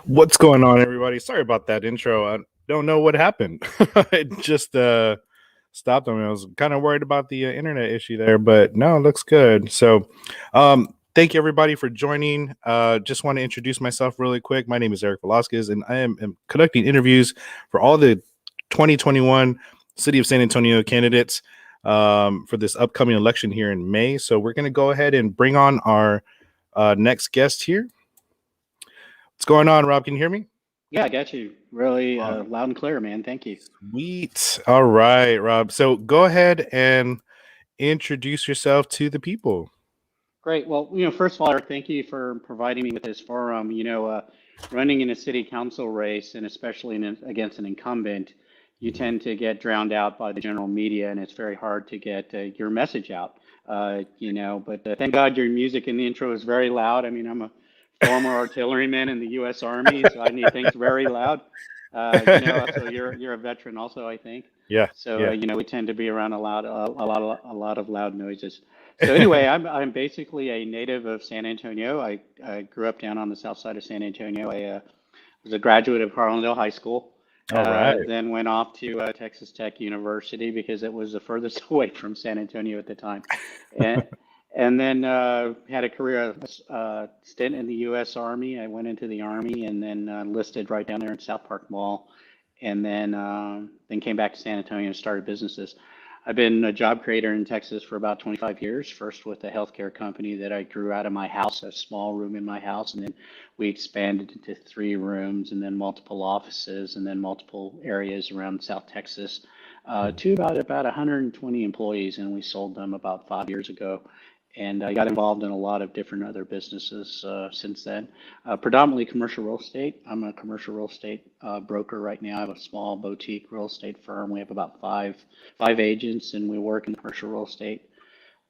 What's going on, everybody? Sorry about that intro. I don't know what happened. It just stopped on me. I was kind of worried about the internet issue there, but no, it looks good. Thank you everybody for joining. Just want to introduce myself really quick. My name is Eric Velasquez, and I am conducting interviews for all the 2021 City of San Antonio candidates for this upcoming election here in May. So we're going to go ahead and bring on our next guest here. What's going on, Rob? Can you hear me? Yeah, I got you really All right. loud and clear, man. Thank you. Sweet. All right, Rob. So go ahead and introduce yourself to the people. Great. Well, first of all, Eric, thank you for providing me with this forum. Running in a city council race, and especially against an incumbent, you tend to get drowned out by the general media, and it's very hard to get your message out. But thank God your music in the intro is very loud. I mean, I'm a former artilleryman in the U.S. Army, so I need things very loud. So you're a veteran also, I think. Yeah, So yeah. we tend to be around a lot of loud noises. So anyway, I'm basically a native of San Antonio. I grew up down on the south side of San Antonio. I was a graduate of Harlandale High School. All right. Then went off to Texas Tech University because it was the furthest away from San Antonio at the time. And and then had a career stint in the U.S. Army. I went into the Army and then enlisted right down there in South Park Mall, and then came back to San Antonio and started businesses. I've been a job creator in Texas for about 25 years, first with a healthcare company that I grew out of my house, a small room in my house, and then we expanded into 3 rooms and then multiple offices and then multiple areas around South Texas to about 120 employees, and we sold them about 5 years ago. And I got involved in a lot of different other businesses since then. Predominantly commercial real estate. I'm a commercial real estate broker right now. I have a small boutique real estate firm. We have about five agents, and we work in the commercial real estate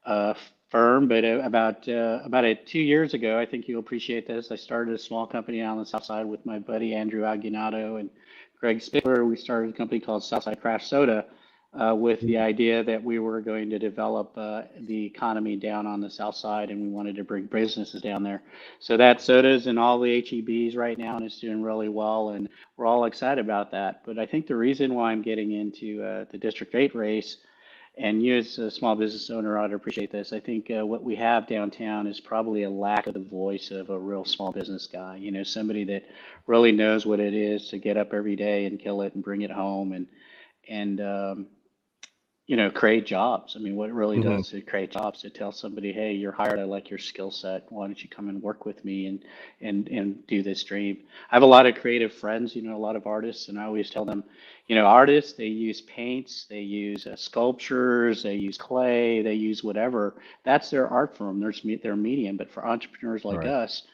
uh, firm. But about 2 years ago, I think you'll appreciate this. I started a small company on the south side with my buddy Andrew Aguinaldo and Greg Spickler. We started a company called Southside Craft Soda with the idea that we were going to develop the economy down on the south side, and we wanted to bring businesses down there. So that soda's in all the HEBs right now, and it's doing really well, and we're all excited about that. But I think the reason why I'm getting into the District 8 race, and you as a small business owner ought to appreciate this. I think what we have downtown is probably a lack of the voice of a real small business guy. Somebody that really knows what it is to get up every day and kill it and bring it home and create jobs. I mean, what it really Hmm. does is create jobs to tell somebody, hey, you're hired. I like your skill set. Why don't you come and work with me and do this dream? I have a lot of creative friends, a lot of artists, and I always tell them, artists, they use paints, they use sculptures, they use clay, they use whatever. That's their art form. Their medium. But for entrepreneurs All like right. us,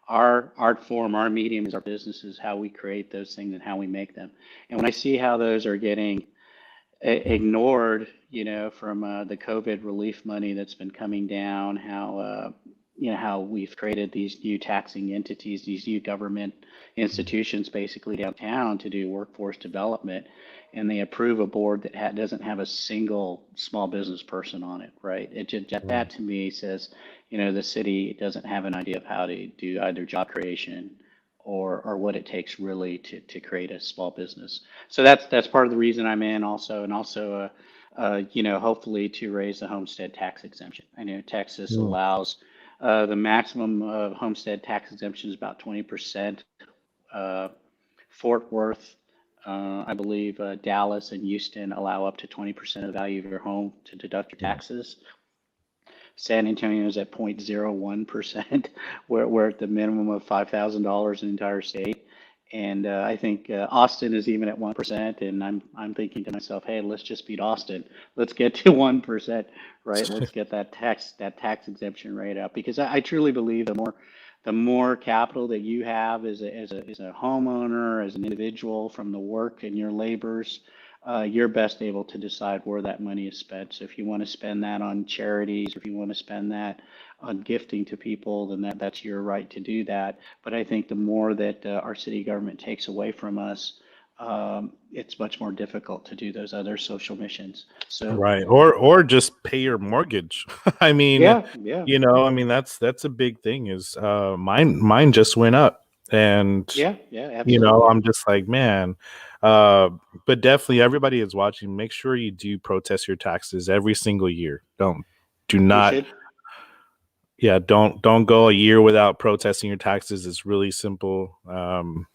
our art form, our medium is our business, is how we create those things and how we make them. And when I see how those are getting ignored, from the COVID relief money that's been coming down, how we've created these new taxing entities, these new government institutions basically downtown to do workforce development, and they approve a board that doesn't have a single small business person on it, right? Right. That to me says, the city doesn't have an idea of how to do either job creation or what it takes really to create a small business. So that's part of the reason I'm in also, and also hopefully to raise the homestead tax exemption. I know Texas Mm. allows the maximum of homestead tax exemption is about 20%. Uh, Fort Worth, I believe Dallas and Houston allow up to 20% of the value of your home to deduct your Yeah. taxes. San Antonio is at 0.01%. We're at the minimum of $5,000 in the entire state. And I think Austin is even at 1%. And I'm thinking to myself, hey, let's just beat Austin. Let's get to 1%, right? Let's get that tax exemption rate up, because I truly believe the more capital that you have as a homeowner, as an individual from the work and your labors, you're best able to decide where that money is spent. So if you want to spend that on charities, or if you want to spend that on gifting to people, then that's your right to do that. But I think the more that our city government takes away from us, it's much more difficult to do those other social missions. So Right. Or just pay your mortgage. I mean, yeah, yeah. I mean that's a big thing is mine just went up. And Yeah, absolutely. I'm just like, man, but definitely everybody is watching. Make sure you do protest your taxes every single year. Do We not, should. yeah, don't go a year without protesting your taxes. It's really simple. And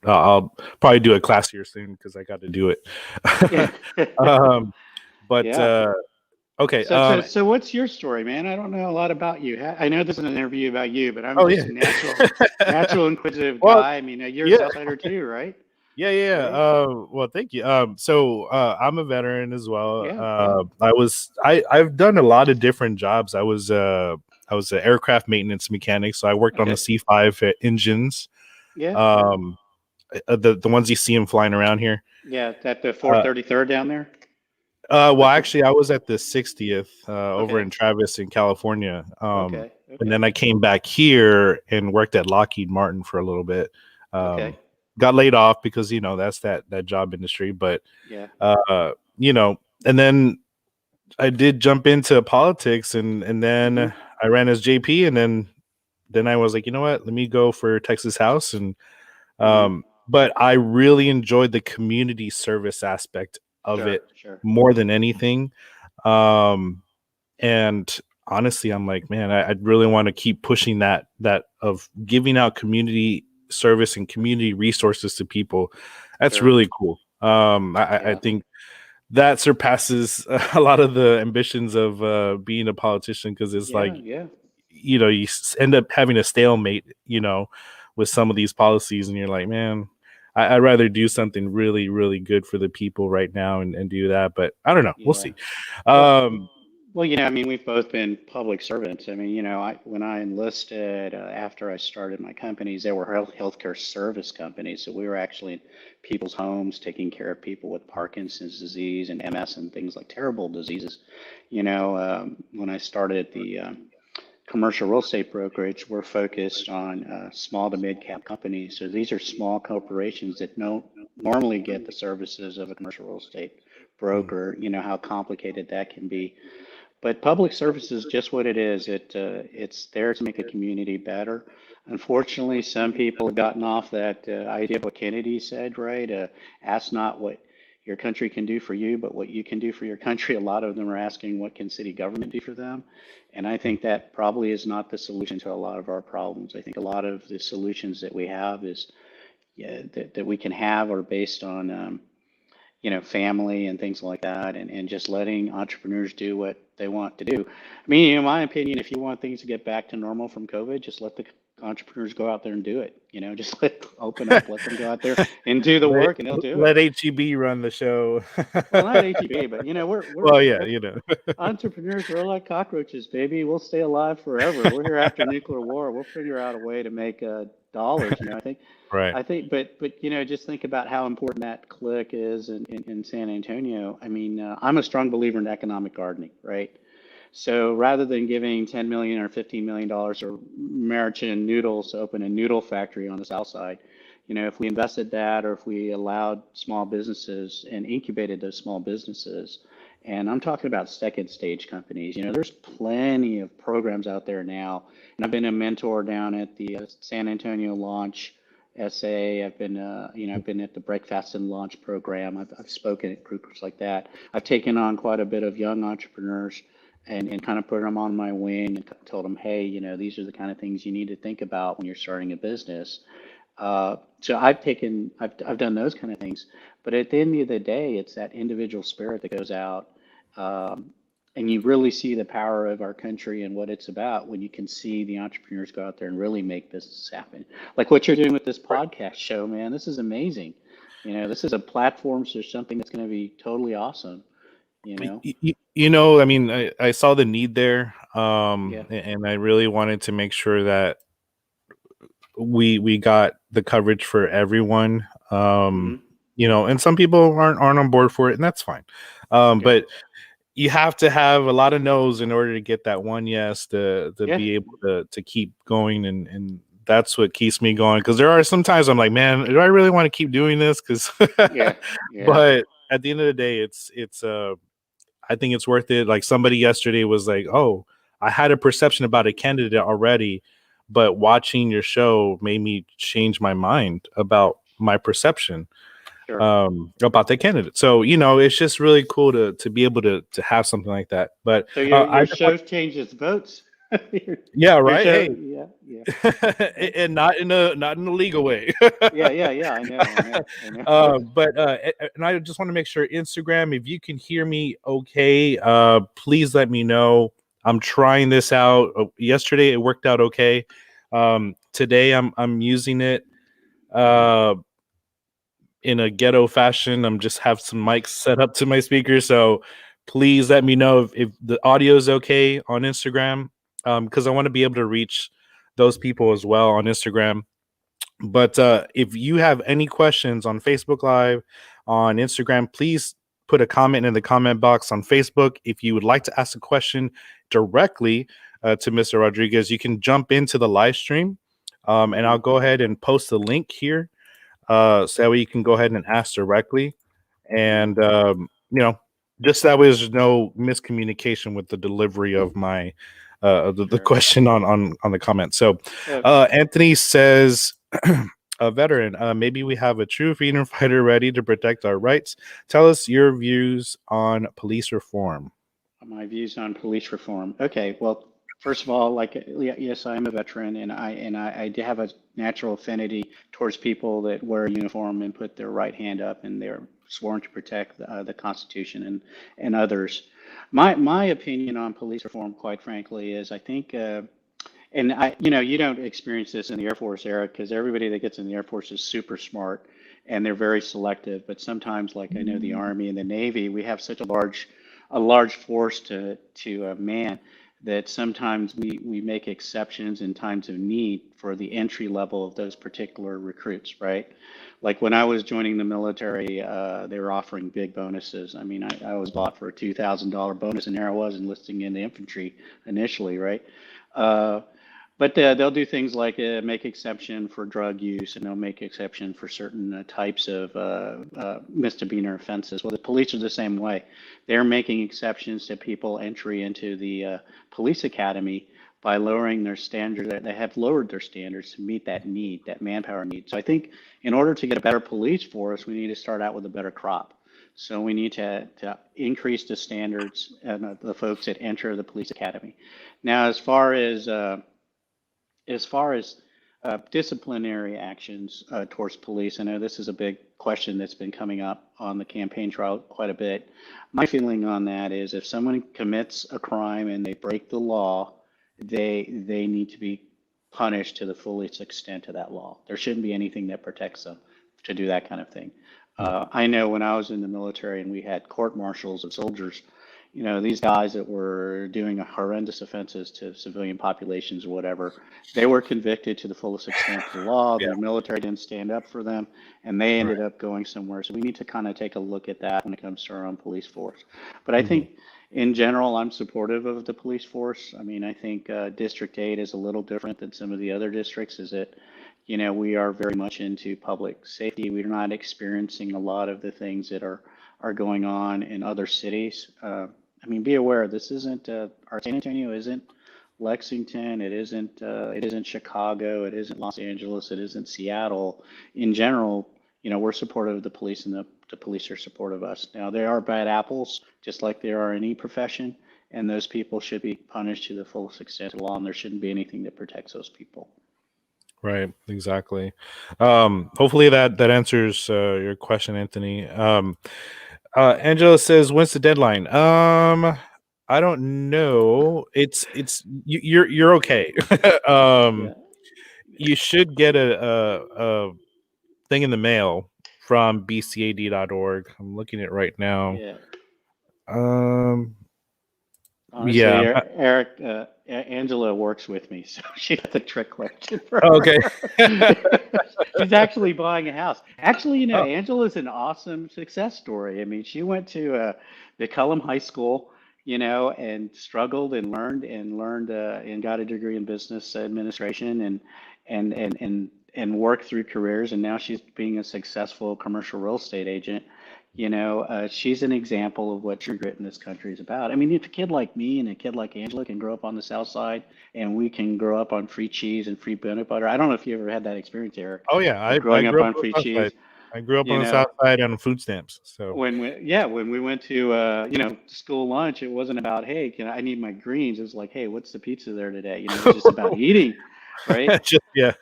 I'll probably do a class here soon because I got to do it. Yeah. um, but Yeah. okay. So what's your story, man? I don't know a lot about you. I know this is an interview about you, but I'm Oh yeah. just a natural inquisitive Well, guy. I mean, you're a yeah. Southsider too, right? Yeah. Right? Well, thank you. So I'm a veteran as well. Yeah, yeah. I've done a lot of different jobs. I was an aircraft maintenance mechanic, so I worked on the Okay. C5 engines. Yeah. Um, the ones you see them flying around here. Yeah, that the Uh, 433rd down there? well, Or four, actually, I was at the 60th over okay. in Travis in California. Okay. And Okay. then I came back here and worked at Lockheed Martin for a little bit. Okay. Got laid off because that's that job industry, but Yeah. and then I did jump into politics, and Mm-hmm. then I ran as JP, and then I was like, you know what, let me go for Texas House, and Mm-hmm. but I really enjoyed the community service aspect of Sure, it sure. more than anything. Um, and honestly, I'm like, man, I'd really want to keep pushing that of giving out community service and community resources to people. That's Sure. really cool. I Yeah. think that surpasses a lot of the ambitions of being a politician, because it's like, Yeah, yeah. end up having a stalemate, with some of these policies, and you're like, man, I'd rather do something really, really good for the people right now, and do that. But I don't know. We'll Yeah. see. Well, Um, I mean, we've both been public servants. I mean, when I enlisted after I started my companies, they were healthcare service companies. So we were actually in people's homes taking care of people with Parkinson's disease and MS and things like terrible diseases. When I started the commercial real estate brokerage, we're focused on small to mid cap companies. So these are small corporations that don't normally get the services of a commercial real estate broker. You know how complicated that can be. But public service is just what it is. It's there to make the community better. Unfortunately, some people have gotten off that idea of what Kennedy said, right? Ask not what your country can do for you, but what you can do for your country. A lot of them are asking what can city government do for them, and I think that probably is not the solution to a lot of our problems. I think a lot of the solutions that we have is yeah, that we can have are based on family and things like that, and just letting entrepreneurs do what they want to do. I mean, in my opinion, if you want things to get back to normal from COVID, just let the entrepreneurs go out there and do it. Just open up, let them go out there and do the let work, and they'll do let it. HEB run the show. Well, not HEB, but Well, yeah, we're entrepreneurs. We're like cockroaches, baby. We'll stay alive forever. We're here after nuclear war. We'll figure out a way to make dollars. right. I think, but just think about how important that click is in San Antonio. I mean, I'm a strong believer in economic gardening, right? So rather than giving 10 million or 15 million dollars or American Noodles to open a noodle factory on the south side, if we invested that or if we allowed small businesses and incubated those small businesses, and I'm talking about second stage companies, there's plenty of programs out there now. And I've been a mentor down at the San Antonio Launch SA. I've been at the Breakfast and Launch program. I've spoken at groups like that. I've taken on quite a bit of young entrepreneurs and kind of put them on my wing and told them, hey, these are the kind of things you need to think about when you're starting a business. So I've done those kind of things, but at the end of the day, it's that individual spirit that goes out, um, and you really see the power of our country and what it's about when you can see the entrepreneurs go out there and really make business happen. Like what you're doing with this podcast show, man, this is amazing. This is a platform for something that's going to be totally awesome. You know, I mean, I saw the need there, yeah, and I really wanted to make sure that we got the coverage for everyone. hmm And some people aren't on board for it, and that's fine. okay, But you have to have a lot of no's in order to get that one yes to yeah, be able to keep going, and that's what keeps me going, because there are sometimes I'm like, man, do I really want to keep doing this? Because yeah, yeah, but at the end of the day, it's I think it's worth it. Like somebody yesterday was like, oh, I had a perception about a candidate already, but watching your show made me change my mind about my perception Sure. about the candidate. So, it's just really cool to be able to have something like that. But So I your just want, show changes votes. Your, yeah, your right. show, Hey, yeah, yeah, and not in a legal way. yeah. I know. And I just want to make sure Instagram, if you can hear me okay, please let me know. I'm trying this out. Yesterday it worked out okay. Today I'm using it uh in a ghetto fashion. I'm just have some mics set up to my speakers. So please let me know if the audio is okay on Instagram. Because I want to be able to reach those people as well on Instagram. But if you have any questions on Facebook Live, on Instagram, please put a comment in the comment box on Facebook. If you would like to ask a question directly to Mr. Rodriguez, you can jump into the live stream, and I'll go ahead and post the link here, so that way you can go ahead and ask directly. And just that way there's no miscommunication with the delivery of my the Sure. question on the comment. So So, Anthony says, a veteran, maybe we have a true freedom fighter ready to protect our rights. Tell us your views on police reform. my views on police reform. Okay, well, first of all, yes, I am a veteran, and I do have a natural affinity towards people that wear a uniform and put their right hand up, and they're sworn to protect the Constitution and others. My opinion on police reform, quite frankly, is I think, and you don't experience this in the Air Force, Eric, because everybody that gets in the Air Force is super smart and they're very selective. But sometimes, like I know the Army and the Navy, we have such a large force to man that sometimes we make exceptions in times of need for the entry level of those particular recruits, right? Like when I was joining the military, they were offering big bonuses. I mean, I was bought for a $2,000 bonus, and there I was enlisting in the infantry initially, right? Uh, but they'll do things like make exception for drug use, and they'll make exception for certain types of misdemeanor offenses. Well, the police are the same way. They're making exceptions to people entry into the police academy by lowering their standards. They have lowered their standards to meet that need, that manpower need. So I think in order to get a better police force, we need to start out with a better crop. So we need to increase the standards and the folks that enter the police academy. Now, as far as disciplinary actions towards police, I know this is a big question that's been coming up on the campaign trail quite a bit. My feeling on that is if someone commits a crime and they break the law, they need to be punished to the fullest extent of that law. There shouldn't be anything that protects them to do that kind of thing. I know when I was in the military and we had court martials of soldiers, these guys that were doing horrendous offenses to civilian populations or whatever, they were convicted to the fullest extent of the law. Yeah. The military didn't stand up for them, and they Right. ended up going somewhere. So we need to kind of take a look at that when it comes to our own police force. But I Mhm. think in general, I'm supportive of the police force. I mean, I think District 8 is a little different than some of the other districts, is that, we are very much into public safety. We're not experiencing a lot of the things that are going on in other cities. I mean, be aware, this isn't our San Antonio isn't Lexington, it isn't Chicago, it isn't Los Angeles, it isn't Seattle. In general, we're supportive of the police, and the police are supportive of us. Now, there are bad apples, just like there are in any profession, and those people should be punished to the fullest extent of the law, and there shouldn't be anything that protects those people. Right, exactly. Hopefully that answers your question, Anthony. Angela says, "When's the deadline?" I don't know. It's you're okay. Yeah, You should get a thing in the mail from bcad.org. I'm looking at it right now. yeah. Um, Honestly, yeah. Eric, Angela works with me, so she got the trick question for Okay. her. She's actually buying a house. Actually, Oh, Angela's an awesome success story. I mean, she went to the Cullum High School, and struggled and learned and got a degree in business administration and worked through careers, and now she's being a successful commercial real estate agent. She's an example of what true grit in this country is about. I mean, if a kid like me and a kid like Angela can grow up on the South Side, and we can grow up on free cheese and free peanut butter. I don't know if you ever had that experience, Eric, Oh yeah, of I growing up grew up on on free the South Side. cheese. I grew up You on the know, South Side on food stamps. So when we went to school lunch, it wasn't about, hey, I need my greens. It was like, hey, what's the pizza there today? It was just about eating, right? just yeah,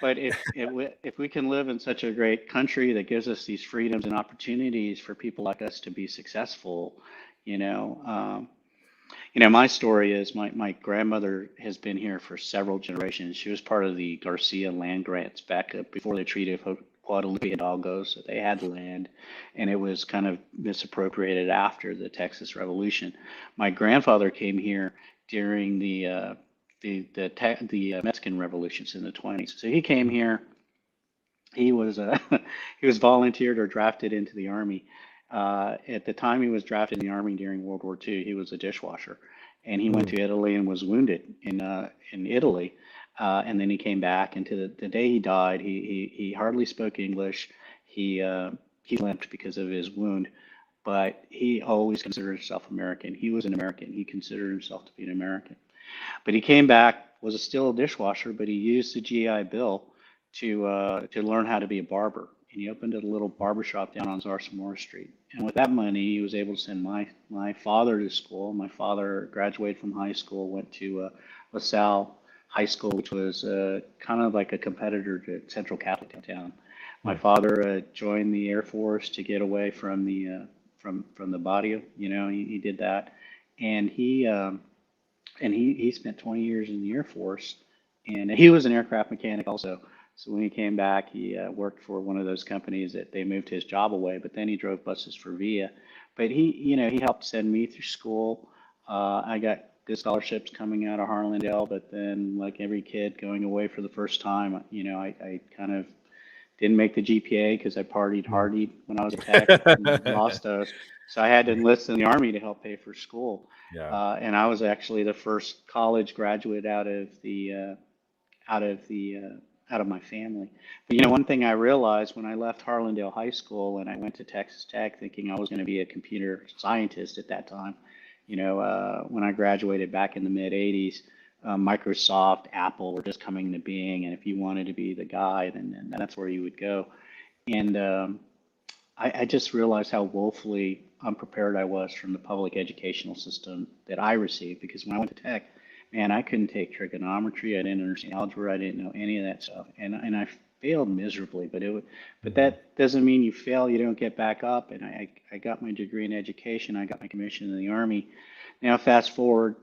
But if we can live in such a great country that gives us these freedoms and opportunities for people like us to be successful, you know, um, my story is my grandmother has been here for several generations. She was part of the Garcia land grants back up before the Treaty of Guadalupe Hidalgo. So they had land, and it was kind of misappropriated after the Texas Revolution. My grandfather came here during the Mexican revolutions in the 20s. So he came here. He was he was volunteered or drafted into the army. At the time he was drafted in the army during World War II, he was a dishwasher, and he went Mm. to Italy and was wounded in Italy. And then he came back, and to the day he died, he hardly spoke English. He limped because of his wound, but he always considered himself American. He was an American. He considered himself to be an American. But he came back, was still a dishwasher, but he used the GI Bill to learn how to be a barber. And he opened a little barber shop down on Zarzamora Street. And with that money, he was able to send my father to school. My father graduated from high school, went to LaSalle High School, which was kind of like a competitor to Central Catholic downtown. My Hmm. father joined the Air Force to get away from the body. He did that, and he spent 20 years in the Air Force, and he was an aircraft mechanic also. So when he came back, he worked for one of those companies that they moved his job away. But then he drove buses for VIA. But he helped send me through school. I got good scholarships coming out of Harlandale. But then, like every kid going away for the first time, I kind of didn't make the GPA because I partied Hmm. hardy when I was a tech and lost those. So I had to enlist in the Army to help pay for school. Yeah. And I was actually the first college graduate out of the out of my family. But one thing I realized when I left Harlandale High School and I went to Texas Tech, thinking I was going to be a computer scientist at that time. When I graduated back in the mid '80s, Microsoft, Apple were just coming into being, and if you wanted to be the guy, then that's where you would go. And I just realized how woefully unprepared I was from the public educational system that I received, because when I went to tech, man, I couldn't take trigonometry, I didn't understand algebra, I didn't know any of that stuff, and I failed miserably. But Hmm. that doesn't mean you fail, you don't get back up. And I got my degree in education, I got my commission in the Army. Now fast forward,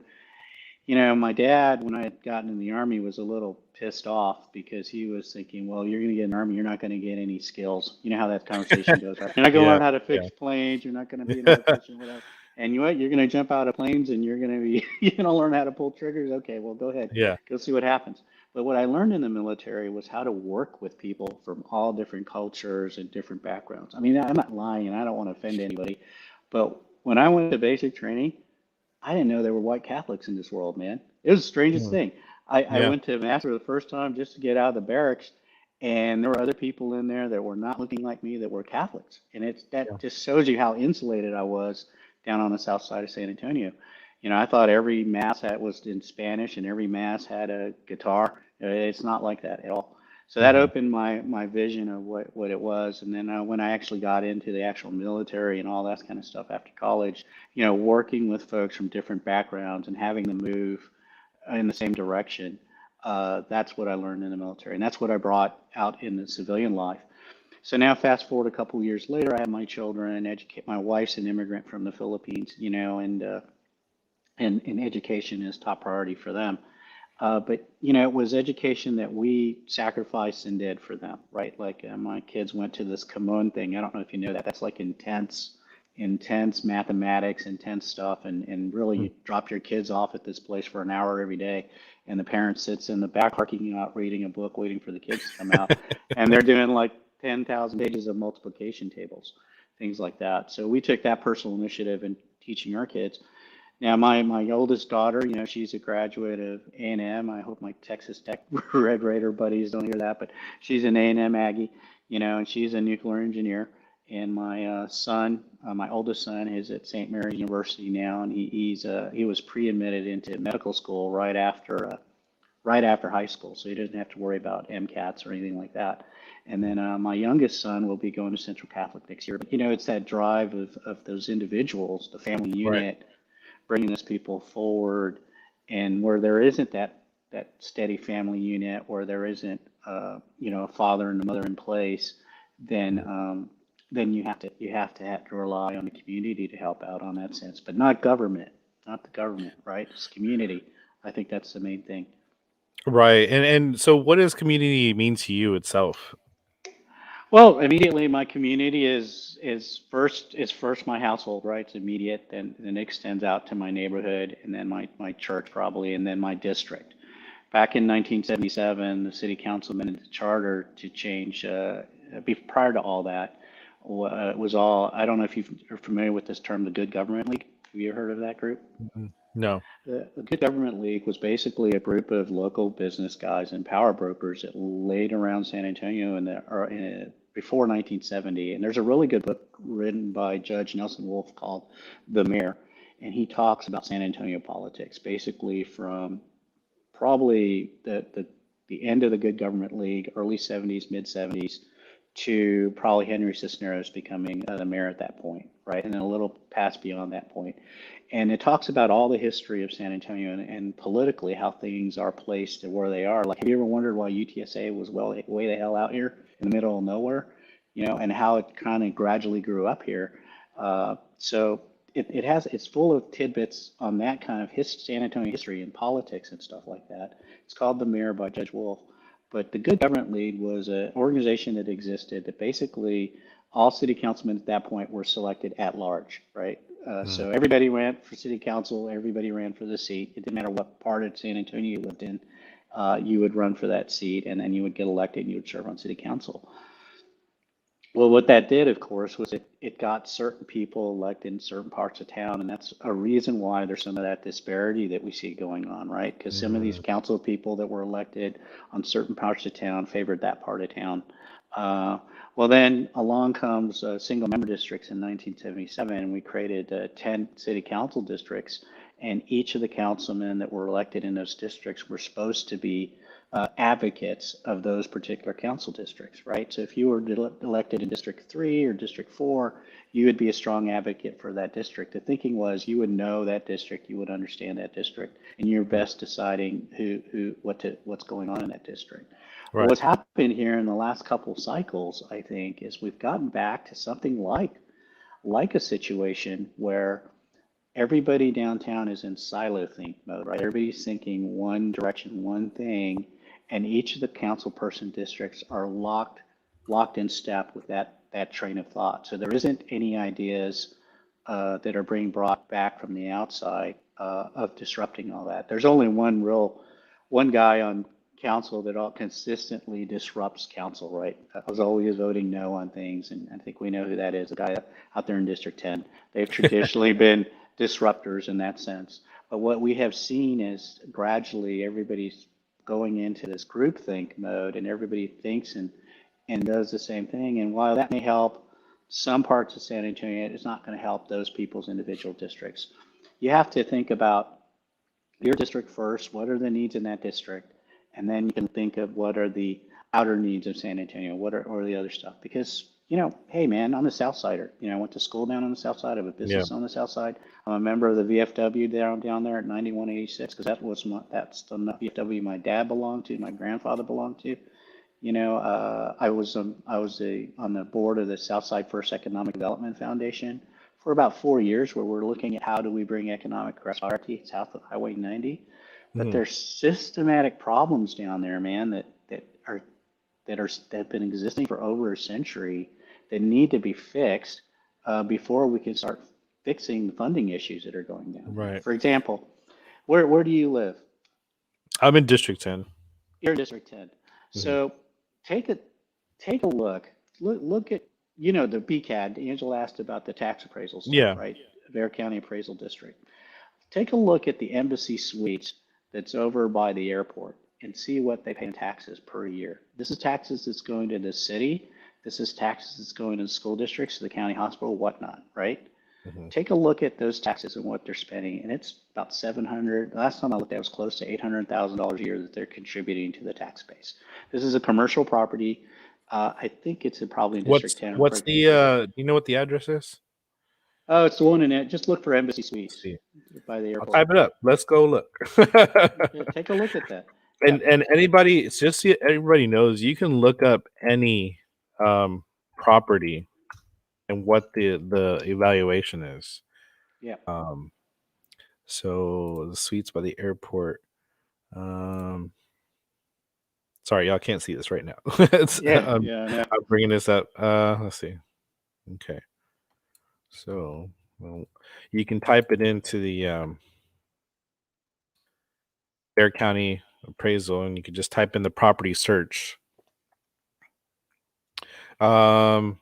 my dad, when I had gotten in the Army, was a little pissed off because he was thinking, well, you're going to get in the Army, you're not going to get any skills. You know how that conversation goes, right? You're not going to Yeah. learn how to Yeah. fix planes, you're not going to be an electrician, whatever. And you know what? You're going to jump out of planes and you're going to be, you're going to learn how to pull triggers. Okay, well, go ahead, Yeah. go see what happens. But what I learned in the military was how to work with people from all different cultures and different backgrounds. I mean, I'm not lying and I don't want to offend anybody, but when I went to basic training, I didn't know there were white Catholics in this world, man. It was the strangest Hmm. thing. I Yeah. went to Mass for the first time just to get out of the barracks, and there were other people in there that were not looking like me that were Catholics. And that Yeah. just shows you how insulated I was down on the south side of San Antonio. I thought every Mass was in Spanish and every Mass had a guitar. It's not like that at all. So that Hmm. opened my vision of what it was. And then when I actually got into the actual military and all that kind of stuff after college, working with folks from different backgrounds and having them move in the same direction. That's what I learned in the military, and that's what I brought out in the civilian life. So now, fast forward a couple years later, I have my children and educate. My wife's an immigrant from the Philippines, and education is top priority for them. But it was education that we sacrificed and did for them, right? Like my kids went to this Camon thing. I don't know if you know that. That's like intense mathematics, intense stuff, and really you drop your kids off at this place for an hour every day, and the parent sits in the back parking lot reading a book, waiting for the kids to come out, and they're doing like 10,000 pages of multiplication tables, things like that. So we took that personal initiative in teaching our kids. Now, my oldest daughter, she's a graduate of A&M. I hope my Texas Tech Red Raider buddies don't hear that, but she's an A&M Aggie, and she's a nuclear engineer. And my son, my oldest son, is at St. Mary's University now, and he was pre-admitted into medical school right after high school, so he doesn't have to worry about MCATs or anything like that. And then my youngest son will be going to Central Catholic next year. But, it's that drive of those individuals, the family Right. unit, bringing those people forward, and where there isn't that steady family unit, where there isn't a father and a mother in place, then you have to rely on the community to help out on that sense, but not government, not the government, right? It's community. I think that's the main thing. Right. And so what does community mean to you itself? Well, immediately my community is first my household, right? It's immediate, then it extends out to my neighborhood, and then my church probably, and then my district. Back in 1977, the city council amended the charter to change. Prior to all that, it was all. I don't know if you're familiar with this term, the Good Government League. Have you heard of that group? Mhm. No. The Good Government League was basically a group of local business guys and power brokers that laid around San Antonio before 1970. And there's a really good book written by Judge Nelson Wolff called The Mayor, and he talks about San Antonio politics, basically from probably the end of the Good Government League, early 70s, mid 70s, to probably Henry Cisneros becoming the mayor at that point, right? And then a little past beyond that point. And it talks about all the history of San Antonio and politically how things are placed and where they are. Like, have you ever wondered why UTSA was way the hell out here in the middle of nowhere, and how it kind of gradually grew up here? So it's full of tidbits on that kind of San Antonio history and politics and stuff like that. It's called The Mayor by Judge Wolf. But the Good Government League was an organization that existed that basically all city councilmen at that point were selected at large, right? Mm. So everybody ran for city council, everybody ran for the seat. It didn't matter what part of San Antonio you lived in, you would run for that seat, and then you would get elected and you would serve on city council. Well, what that did, of course, was it got certain people elected in certain parts of town, and that's a reason why there's some of that disparity that we see going on, right? Because some of these Mm. council people that were elected on certain parts of town favored that part of town. Uh, well, then along comes single member districts in 1977, and we created 10 city council districts, and each of the councilmen that were elected in those districts were supposed to be advocates of those particular council districts, right? So if you were elected in District 3 or District 4, you would be a strong advocate for that district. The thinking was you would know that district, you would understand that district, and you're best deciding what's going on in that district. Well, Right. what's happened here in the last couple of cycles, I think, is we've gotten back to something like a situation where everybody downtown is in silo think mode, right? Everybody's thinking one direction, one thing, and each of the council person districts are locked in step with that train of thought. So there isn't any ideas that are being brought back from the outside of disrupting all that. There's only one guy on council that all consistently disrupts council, right? I was always voting no on things, and I think we know who that is, a guy out there in District 10. They've traditionally been disruptors in that sense. But what we have seen is gradually everybody's going into this groupthink mode, and everybody thinks and does the same thing. And while that may help some parts of San Antonio, it's not going to help those people's individual districts. You have to think about your district first. What are the needs in that district? And then you can think of what are the outer needs of San Antonio, or the other stuff. Because, hey man, I'm a South Sider. I went to school down on the South Side. I have a Yeah. business on the South Side. I'm a member of the VFW down there at 9186, because that's the VFW my dad belonged to, my grandfather belonged to. I was on the board of the Southside First Economic Development Foundation for about 4 years, where we're looking at how do we bring economic prosperity south of Highway 90. But Mhm. there's systematic problems down there, man, that have been existing for over a century that need to be fixed before we can start fixing the funding issues that are going down there. Right. For example, where do you live? I'm in District 10. You're in District 10. Mhm. So take a take a look at the BCAD. Angela asked about the tax appraisal stuff, Yeah. right? Bear County Appraisal District. Take a look at the Embassy Suites that's over by the airport and see what they pay in taxes per year. This is taxes that's going to the city, This is taxes that's going to the school districts, to the county hospital, whatnot, right? Mm-hmm. Take a look at those taxes and what they're spending, and it's about 700. Last time I looked at it was close to $800,000 a year that they're contributing to the tax base. This is a commercial property. I think it's probably in District 10. What's the do you know what the address is? Oh, it's the one in it. Just look for Embassy Suites by the I'll airport. type it up. Let's go look. Yeah, take a look at that. And anybody, it's just so everybody knows, you can look up any property and what the evaluation is. Yeah. So the suites by the airport. Sorry, y'all can't see this right now. Yeah. I'm bringing this up. Let's see. Okay. So, well, you can type it into the Bear County appraisal, and you can just type in the property search. Yeah,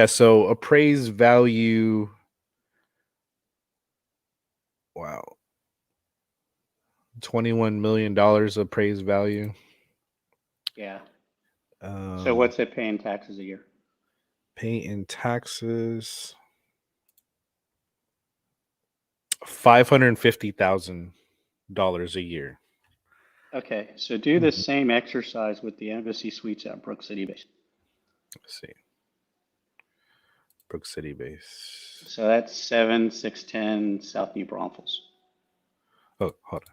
so appraised value. Wow. $21 million appraised value. Yeah. So what's it paying taxes a year? Pay in taxes $550,000 a year. Okay, so do the same exercise with the Embassy Suites at Brook City Base. Let's see. Brook City Base. So that's 7610 South New Braunfels. Oh, hold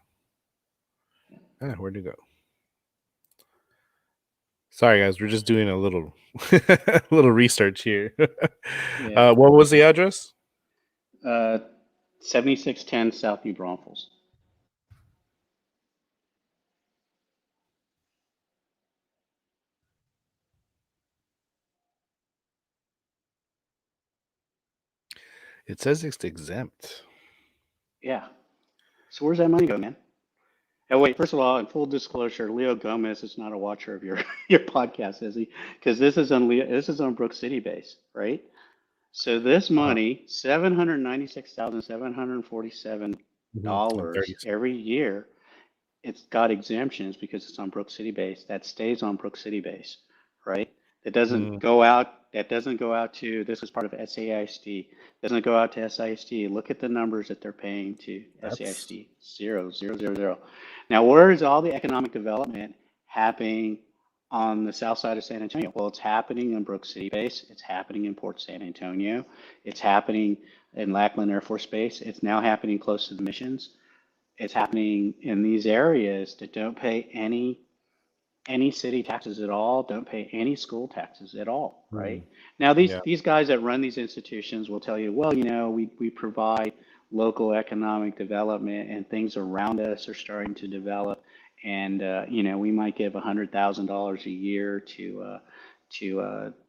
on. Where'd it go? Sorry, guys. We're just doing a little little research here. Yeah. What was the address? 7610 South New Braunfels. It says it's exempt. Yeah. So where's that money go, man? Oh, wait, first of all, in full disclosure, Leo Gomez is not a watcher of your podcast, is he? Because this is on Brook City Base, right? So this money, $796,747 every year, it's got exemptions because it's on Brook City Base. That stays on Brook City Base, right? That doesn't go out. That doesn't go out to. This is part of SAISD. Doesn't go out to SISD. Look at the numbers that they're paying to SAISD. 0, 0, 0, 0. Now, where is all the economic development happening on the south side of San Antonio? Well, it's happening in Brook City Base. It's happening in Port San Antonio. It's happening in Lackland Air Force Base. It's now happening close to the missions. It's happening in these areas that don't pay any city taxes at all, don't pay any school taxes at all, right? Now, these guys that run these institutions will tell you, well, we provide local economic development and things around us are starting to develop. And, we might give $100,000 a year to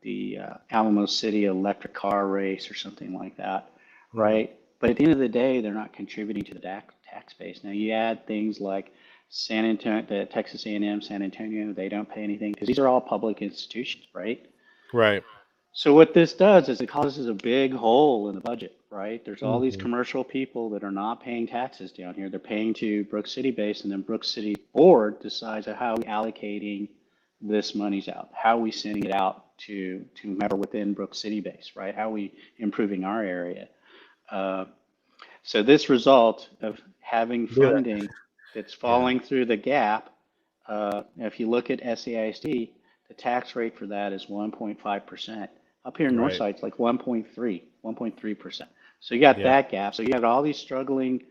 the Alamo City electric car race or something like that, right? But at the end of the day, they're not contributing to the tax base. Now, you add things like San Antonio, the Texas A&M, San Antonio, they don't pay anything because these are all public institutions, right? Right. So what this does is it causes a big hole in the budget, right? There's all these commercial people that are not paying taxes down here. They're paying to Brook City Base, and then Brook City Board decides how we allocating this money's out, how we sending it out to whomever within Brook City Base, right? How we improving our area. So this result of having funding that's falling through the gap, if you look at SAISD, the tax rate for that is 1.5%. Up here in Northside, it's like 1.3%. So you got that gap. So you have all these struggling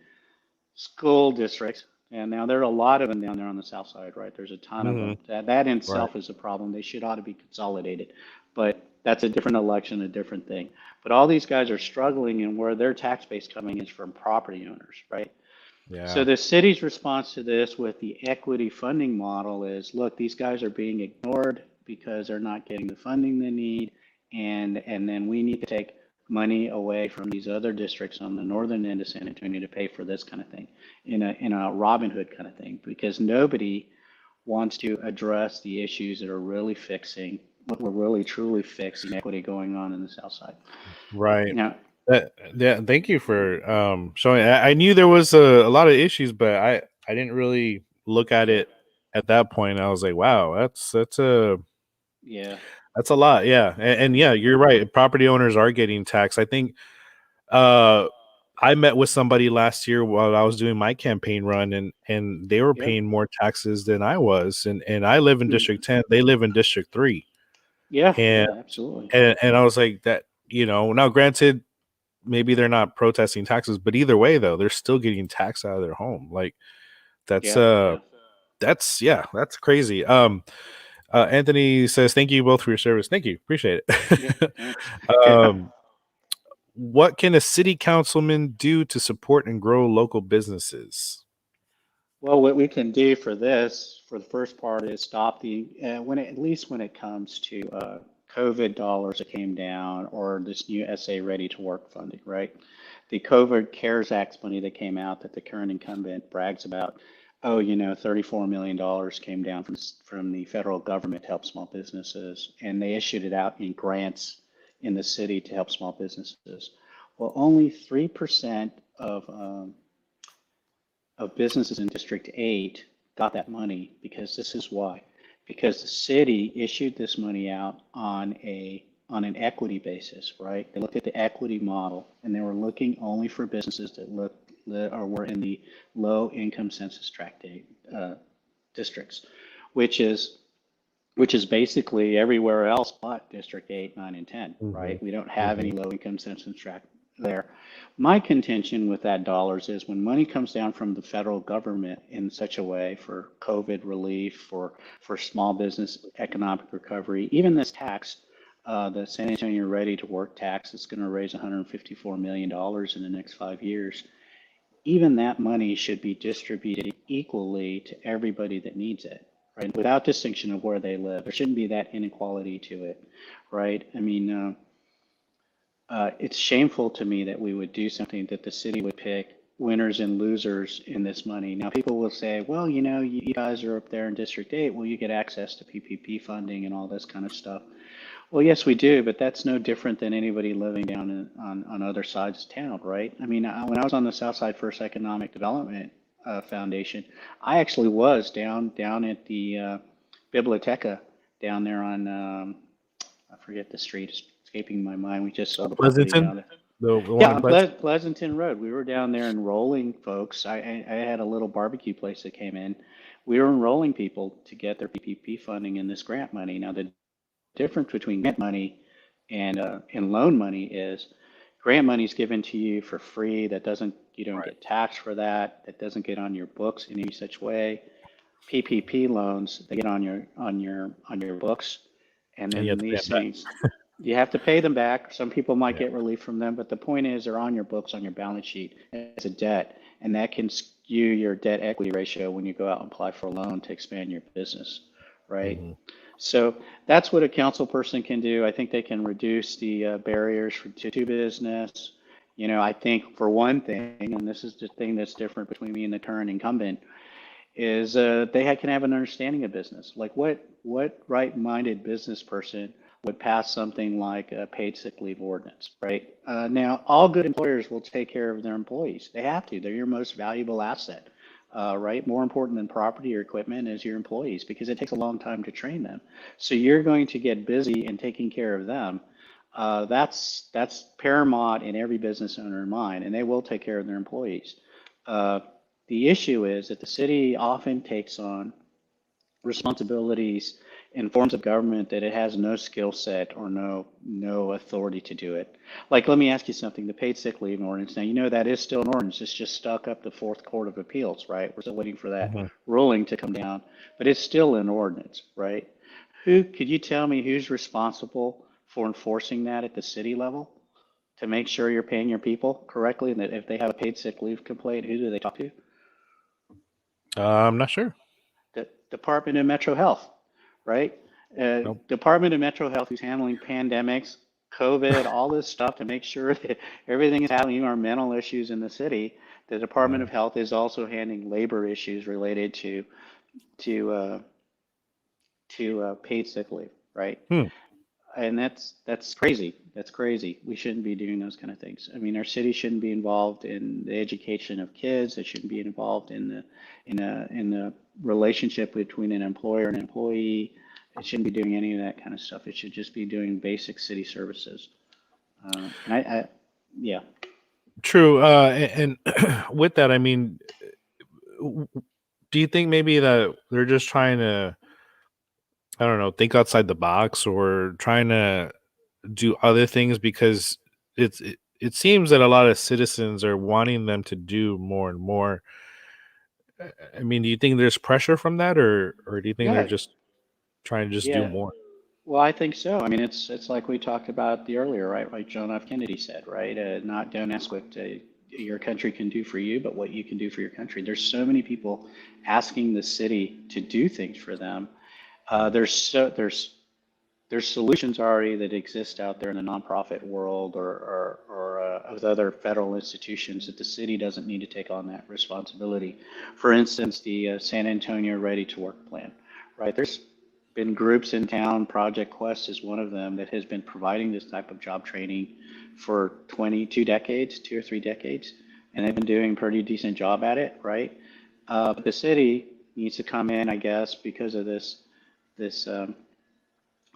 school districts, and now there are a lot of them down there on the south side, right? There's a ton of them. That in itself is a problem. They ought to be consolidated, but that's a different election, a different thing. But all these guys are struggling, and where their tax base coming is from property owners, right? Yeah. So the city's response to this with the equity funding model is, look, these guys are being ignored because they're not getting the funding they need, and then we need to take money away from these other districts on the northern end of San Antonio to pay for this kind of thing, in a Robin Hood kind of thing, because nobody wants to address the issues that are really fixing what we're really truly fixing equity going on in the south side. Right. Now, yeah, thank you for showing. I knew there was a lot of issues, but I didn't really look at it at that point. I was like, wow, that's a That's a lot. Yeah. And yeah, you're right. Property owners are getting taxed. I think uh I met with somebody last year while I was doing my campaign run, and they were Yeah. paying more taxes than I was. And I live in Mm. District 10. They live in District 3. Yeah. And Yeah. Absolutely. and I was like that, now granted, maybe they're not protesting taxes, but either way though, they're still getting taxed out of their home. Like that's Yeah. Yeah. that's crazy. Anthony says, thank you both for your service. Thank you. Appreciate Yeah. it. Thanks. What can a city councilman do to support and grow local businesses? Well, what we can do for this, for the first part, is stop at least when it comes to COVID dollars that came down or this new SA Ready to Work funding, right? The COVID CARES Act money that came out that the current incumbent brags about, oh, $34 million came down from the federal government to help small businesses, and they issued it out in grants in the city to help small businesses. Well, only 3% of businesses in District 8 got that money because this is why. Because the city issued this money out on an equity basis, right? They looked at the equity model and they were looking only for businesses that were in the low income census tract districts, which is which is basically everywhere else but District 8, 9, and 10, Mhm, right? We don't have any mhm. low income census tract there. My contention with that dollars is when money comes down from the federal government in such a way for COVID relief, for small business economic recovery, even this tax, the San Antonio Ready to Work tax is going to raise $154 million in the next 5 years. Even that money should be distributed equally to everybody that needs it, right? Without distinction of where they live. There shouldn't be that inequality to it, right? I mean, it's shameful to me that we would do something that the city would pick winners and losers in this money. Now, people will say, well, you guys are up there in District 8, well, you get access to PPP funding and all this kind of stuff. Well, yes, we do, but that's no different than anybody living down on other sides of town, right? I mean, when I was on the Southside First Economic Development Foundation, I actually was down at the Biblioteca down there on I forget the street, it's escaping my mind. We just saw the property Pleasanton, down there. the one Yeah, in on Pleasanton. Pleasanton Road. We were down there enrolling folks. I had a little barbecue place that came in. We were enrolling people to get their PPP funding and this grant money. Now, the difference between grant money and loan money is grant money is given to you for free. You don't Right. get taxed for that. That doesn't get on your books in any such way. PPP loans, they get on your books, and And you have then to pay these them back. things, you have to pay them back. Some people might Yeah. get relief from them, but the point is they're on your books on your balance sheet as a debt, and that can skew your debt equity ratio when you go out and apply for a loan to expand your business, right? Mhm. So that's what a council person can do. I think they can reduce the barriers to business. I think for one thing, and this is the thing that's different between me and the current incumbent, is can have an understanding of business. Like what right-minded business person would pass something like a paid sick leave ordinance, right? Now, all good employers will take care of their employees. They have to. They're your most valuable asset, right? More important than property or equipment is your employees because it takes a long time to train them. So you're going to get busy in taking care of them. That's paramount in every business owner's mind, and they will take care of their employees. Uh, the issue is that the city often takes on responsibilities in forms of government that it has no skill set or no authority to do it. Like, let me ask you something. The paid sick leave ordinance. Now, that is still an ordinance. It's just stuck up the Fourth Court of Appeals, right? We're still waiting for that Mhm. ruling to come down, but it's still an ordinance, right? Who could you tell me who's responsible for enforcing that at the city level to make sure you're paying your people correctly and that if they have a paid sick leave complaint, who do they talk to? I'm not sure. The Department of Metro Health, right? Nope. Department of Metro Health, who's handling pandemics, COVID, all this stuff to make sure that everything is handling our mental issues in the city. The Department Mhm. of Health is also handling labor issues related to uh, to paid sick leave, right? Hmm. And that's crazy. That's crazy. We shouldn't be doing those kind of things. I mean, our city shouldn't be involved in the education of kids. It shouldn't be involved in the relationship between an employer and employee. It shouldn't be doing any of that kind of stuff. It should just be doing basic city services. And yeah, True. And with that, I mean, do you think maybe that they're just trying to, I don't know, think outside the box or trying to do other things because it seems that a lot of citizens are wanting them to do more and more. I mean, do you think there's pressure from that, or do you think they're yeah, just trying to just do yeah. more? Well, I think so. I mean, it's like we talked about the earlier, right? Like John F. Kennedy said, right? Not don't ask what your country can do for you, but what you can do for your country. There's so many people asking the city to do things for them. There's solutions already that exist out there in the nonprofit world or with other federal institutions that the city doesn't need to take on that responsibility. For instance, the San Antonio Ready to Work plan, right? There's been groups in town, Project Quest is one of them, that has been providing this type of job training for 22 decades, 2 or 3 decades, and they've been doing a pretty decent job at it, right? But the city needs to come in, I guess, because of this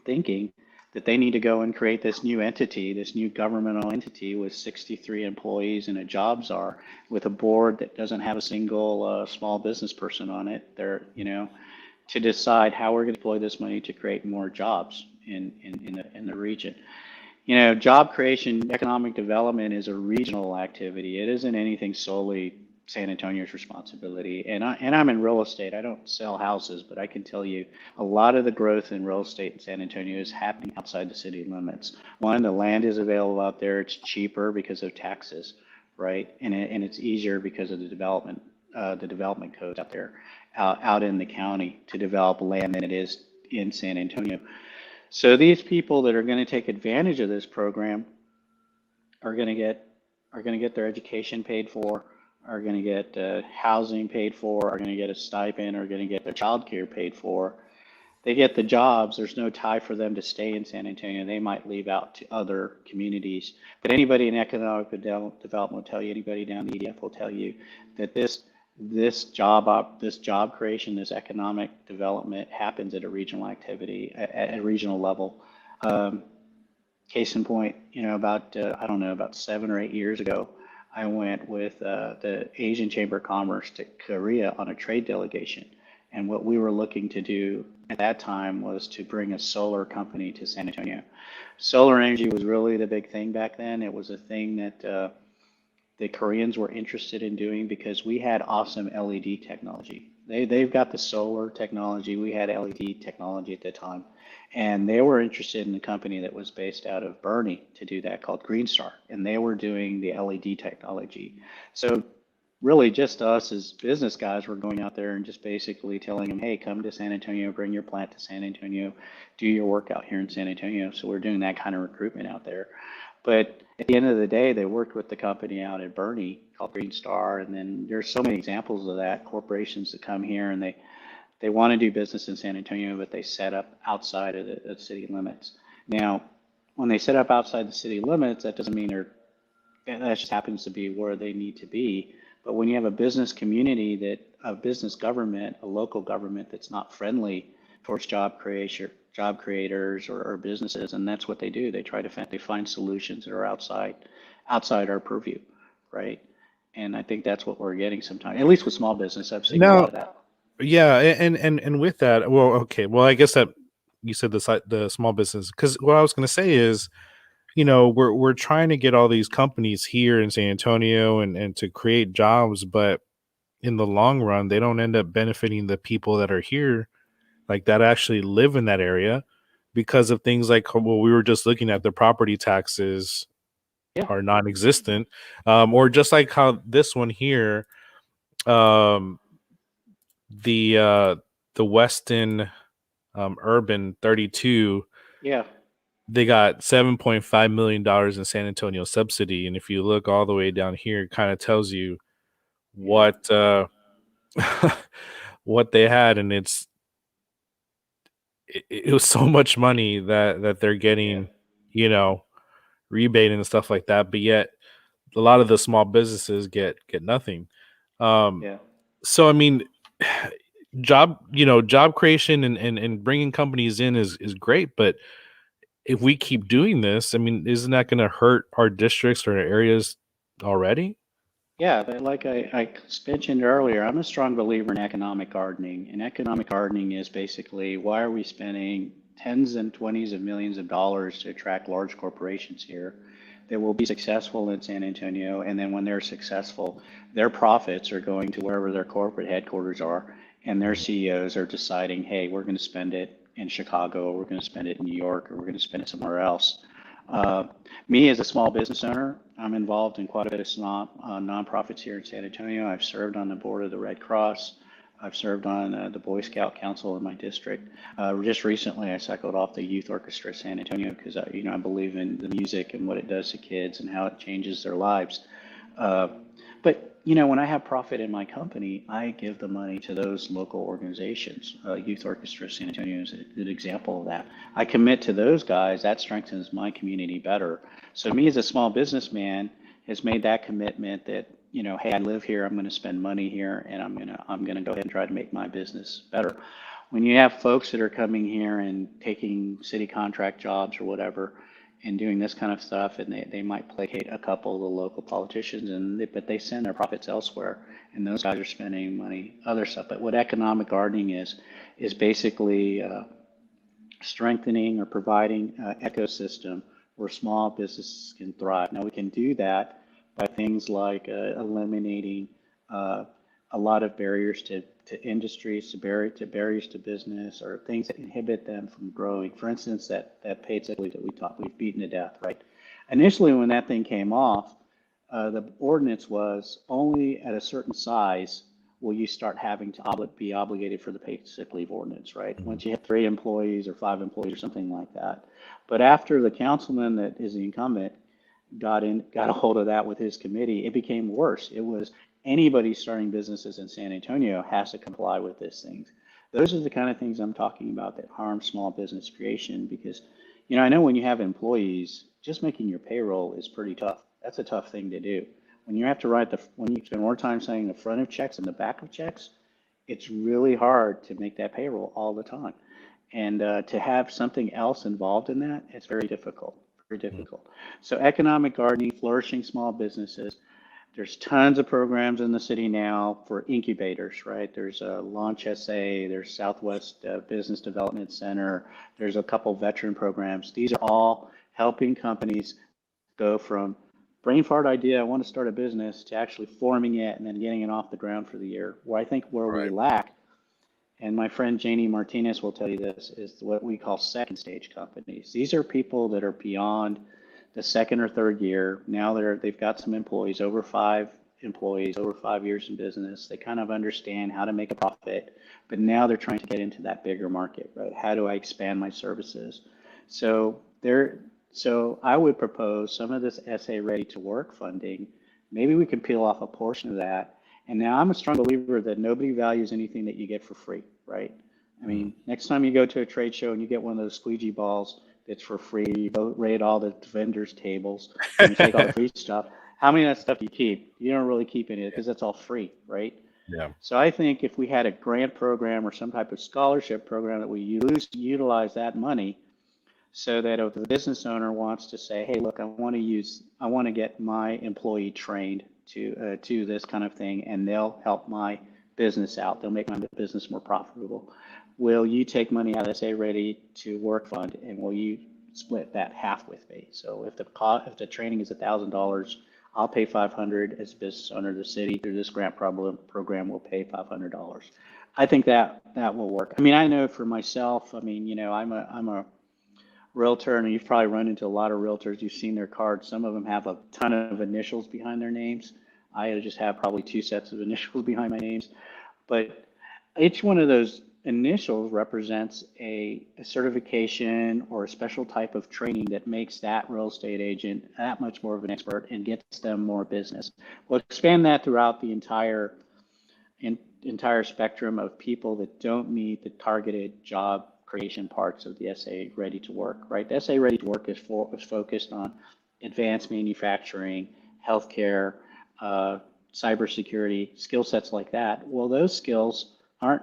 thinking that they need to go and create this new entity, this new governmental entity with 63 employees and a job czar with a board that doesn't have a single small business person on it. To decide how we're going to deploy this money to create more jobs in the region. Job creation, economic development is a regional activity. It isn't anything solely San Antonio's responsibility. And I'm in real estate. I don't sell houses, but I can tell you a lot of the growth in real estate in San Antonio is happening outside the city limits. One, the land is available out there. It's cheaper because of taxes, right? And it's easier because of the development codes out there, out in the county to develop land than it is in San Antonio. So these people that are going to take advantage of this program are going to get their education paid for, are going to get housing paid for, are going to get a stipend, are going to get their child care paid for. They get the jobs. There's no tie for them to stay in San Antonio. They might leave out to other communities. But anybody in economic development will tell you, anybody down the EDF will tell you that this job creation, this economic development happens at a regional activity, at a regional level. Case in point, I don't know, about 7 or 8 years ago, I went with the Asian Chamber of Commerce to Korea on a trade delegation. And what we were looking to do at that time was to bring a solar company to San Antonio. Solar energy was really the big thing back then. It was a thing that the Koreans were interested in doing because we had awesome LED technology. They've got the solar technology. We had LED technology at the time. And they were interested in a company that was based out of Bernie to do that called Greenstar. And they were doing the LED technology. So really just us as business guys were going out there and just basically telling them, hey, come to San Antonio, bring your plant to San Antonio, do your work out here in San Antonio. So we're doing that kind of recruitment out there. But at the end of the day, they worked with the company out at Bernie called Greenstar. And then there's so many examples of that, corporations that come here and they want to do business in San Antonio, but they set up outside of the city limits. Now, when they set up outside the city limits, that doesn't mean that just happens to be where they need to be. But when you have a business community a business government, a local government that's not friendly towards job creators or businesses, and that's what they do. They find solutions that are outside our purview, right? And I think that's what we're getting sometimes, at least with small business. I've seen a lot of that. Yeah, and with that, well, okay, well, I guess that you said the small business, because what I was going to say is, we're trying to get all these companies here in San Antonio and to create jobs, but in the long run, they don't end up benefiting the people that are here, like that actually live in that area, because of things like, well, we were just looking at the property taxes Yeah. are non-existent, or just like how this one here, the Weston Urban 32, Yeah. they got $7.5 million in San Antonio subsidy, and if you look all the way down here, it kind of tells you what what they had, and it was so much money that they're getting, rebate and stuff like that, but yet a lot of the small businesses get nothing. Yeah. So I mean, job creation and bringing companies in is great, but if we keep doing this, I mean, isn't that going to hurt our districts or our areas already? Yeah, but like I mentioned earlier, I'm a strong believer in economic gardening. And economic gardening is basically why are we spending tens and twenties of millions of dollars to attract large corporations here that will be successful in San Antonio, and then when they're successful, their profits are going to wherever their corporate headquarters are, and their CEOs are deciding, hey, we're going to spend it in Chicago, or we're going to spend it in New York, or we're going to spend it somewhere else. Uh, Me as a small business owner, I'm involved in quite a bit of nonprofits here in San Antonio. I've served on the board of the Red Cross. I've served on the Boy Scout Council in my district. Just recently, I cycled off the Youth Orchestra San Antonio because I believe in the music and what it does to kids and how it changes their lives. Uh, but when I have profit in my company, I give the money to those local organizations. Youth Orchestra San Antonio is a good example of that. I commit to those guys. That strengthens my community better. So me as a small businessman has made that commitment that hey, I live here. I'm going to spend money here, and I'm gonna go ahead and try to make my business better. When you have folks that are coming here and taking city contract jobs or whatever, and doing this kind of stuff, and they might placate a couple of the local politicians, but they send their profits elsewhere, and those guys are spending money other stuff. But what economic gardening is basically strengthening or providing an ecosystem where small businesses can thrive. Now we can do that by things like eliminating uh, a lot of barriers to industries, to barriers to business, or things that inhibit them from growing. For instance, that paid sick leave that we've beaten to death, right? Initially, when that thing came off, the ordinance was only at a certain size will you start having to be obligated for the paid sick leave ordinance, right? Mhm. Once you hit 3 employees or 5 employees or something like that. But after the councilman that is the incumbent got a hold of that with his committee, it became worse. It was anybody starting businesses in San Antonio has to comply with these things. Those are the kind of things I'm talking about that harm small business creation because, I know when you have employees, just making your payroll is pretty tough. That's a tough thing to do. When you have to when you spend more time saying the front of checks and the back of checks, it's really hard to make that payroll all the time. And to have something else involved in that, it's very difficult, very difficult. So economic gardening, flourishing small businesses. There's tons of programs in the city now for incubators, right? There's Launch SA, there's Southwest Business Development Center, there's a couple veteran programs. These are all helping companies go from brain fart idea, I want to start a business, to actually forming it and then getting it off the ground for the year. Where I think where we Right. lack, and my friend Janie Martinez will tell you this, is what we call second stage companies. These are people that are beyond the second or third year. Now they've got some employees, over 5 employees, over 5 years in business. They kind of understand how to make a profit, but now they're trying to get into that bigger market, right? How do I expand my services? So so I would propose some of this SA Ready to Work funding. Maybe we can peel off a portion of that. And now I'm a strong believer that nobody values anything that you get for free, right? I Mhm. mean, next time you go to a trade show and you get one of those squeegee balls that's for free, you go raid all the vendors' tables and you take all the free stuff. How many of that stuff do you keep? You don't really keep any of it because that's all free, right? Yeah. So I think if we had a grant program or some type of scholarship program that we utilize that money so that if the business owner wants to say, hey, look, I want to get my employee trained to this kind of thing, and they'll help my business out. They'll make my business more profitable. Will you take money out of this A Ready to Work fund, and will you split that half with me? So if the training is $1,000, I'll pay 500 as a business owner. The city through this grant program will pay $500. I think that will work. I mean, I know for myself. I mean, I'm a realtor, and you've probably run into a lot of realtors. You've seen their cards. Some of them have a ton of initials behind their names. I just have probably 2 sets of initials behind my names. But each one of those initials represents a certification or a special type of training that makes that real estate agent that much more of an expert and gets them more business. We'll expand that throughout the entire spectrum of people that don't meet the targeted job creation parts of the SA Ready to Work, right? The SA Ready to Work is focused on advanced manufacturing, healthcare, uh, cybersecurity, skill sets like that. Well, those skills aren't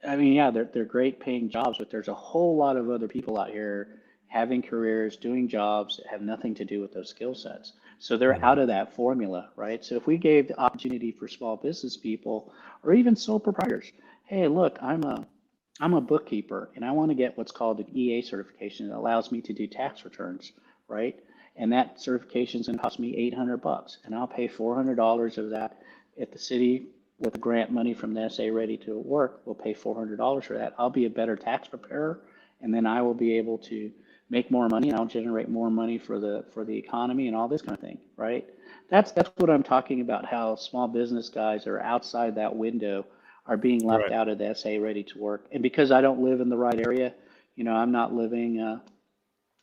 I mean, yeah, they're great paying jobs, but there's a whole lot of other people out here having careers, doing jobs that have nothing to do with those skill sets. So they're out Mhm. of that formula, right? So if we gave the opportunity for small business people or even sole proprietors, hey, look, I'm a bookkeeper and I want to get what's called an EA certification that allows me to do tax returns, right? And that certification is going to cost me $800, and I'll pay $400 of that at the city with the grant money from the SA Ready to Work. We'll pay $400 for that. I'll be a better tax preparer, and then I will be able to make more money, and I'll generate more money for the economy and all this kind of thing, right? That's what I'm talking about. How small business guys are outside that window are being left Right. out of the SA Ready to Work, and because I don't live in the right area, I'm not living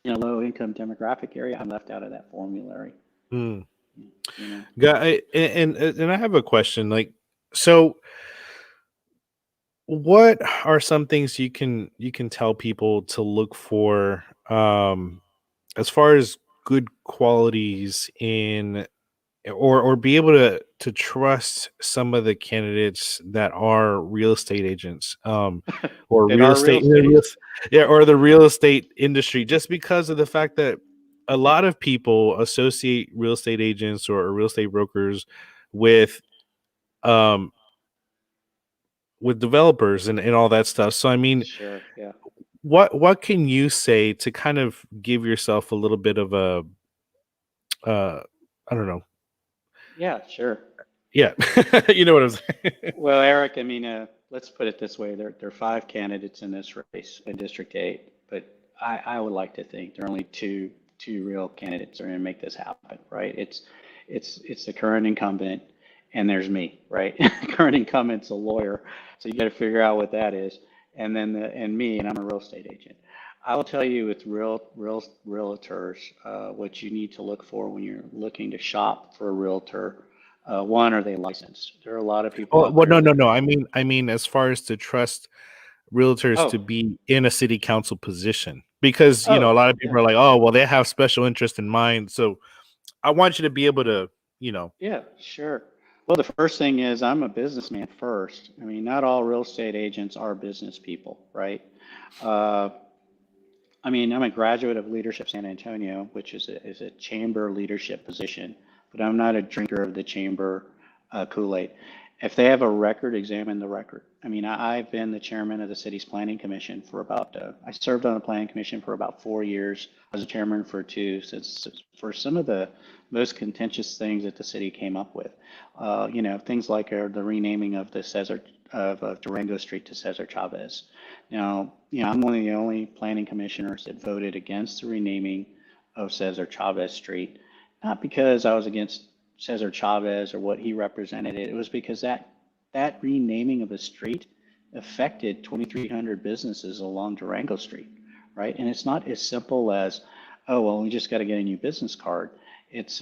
in a low income demographic area. I'm left out of that formulary. Mm. You know. And I have a question. Like, so what are some things you can tell people to look for, as far as good qualities in, or be able to trust some of the candidates that are real estate agents, or That real are real estate, estate agents. yeah, or the real estate industry, just because of the fact that a lot of people associate real estate agents or real estate brokers with, um with developers and all that stuff. So I mean, Sure. Yeah. what can you say to kind of give yourself a little bit of a, uh I don't know. Yeah. Sure. Yeah. You know what I'm saying. Well, Eric, I mean, let's put it this way. There are five candidates in this race in District 8, but I would like to think there are only two real candidates that are going to make this happen, right? It's the current incumbent, and there's me, right? Current incumbent's a lawyer, so you got to figure out what that is, and then and me, and I'm a real estate agent. I will tell you with realtors, what you need to look for when you're looking to shop for a realtor. One, are they licensed? There are a lot of people Oh, out well, there no, no, that, no. I mean, as far as to trust realtors oh, to be in a city council position, because a oh, lot of yeah, people are like, oh, well, they have special interest in mind. So I want you to be able to, yeah, sure. Well, the first thing is I'm a businessman first. I mean, not all real estate agents are business people, right? Uh, I mean, I'm a graduate of Leadership San Antonio, which is a chamber leadership position, but I'm not a drinker of the chamber Kool-Aid. If they have a record, examine the record. I mean, I've been the chairman of the city's planning commission for I served on the planning commission for about 4 years. I was a chairman for two, since for some of the most contentious things that the city came up with. Things like the renaming of the Cesar of Durango Street to Cesar Chavez. Now, I'm one of the only planning commissioners that voted against the renaming of Cesar Chavez Street, not because I was against Cesar Chavez or what he represented. It was because that renaming of a street affected 2,300 businesses along Durango Street, right? And it's not as simple as, oh, well, we just got to get a new business card. It's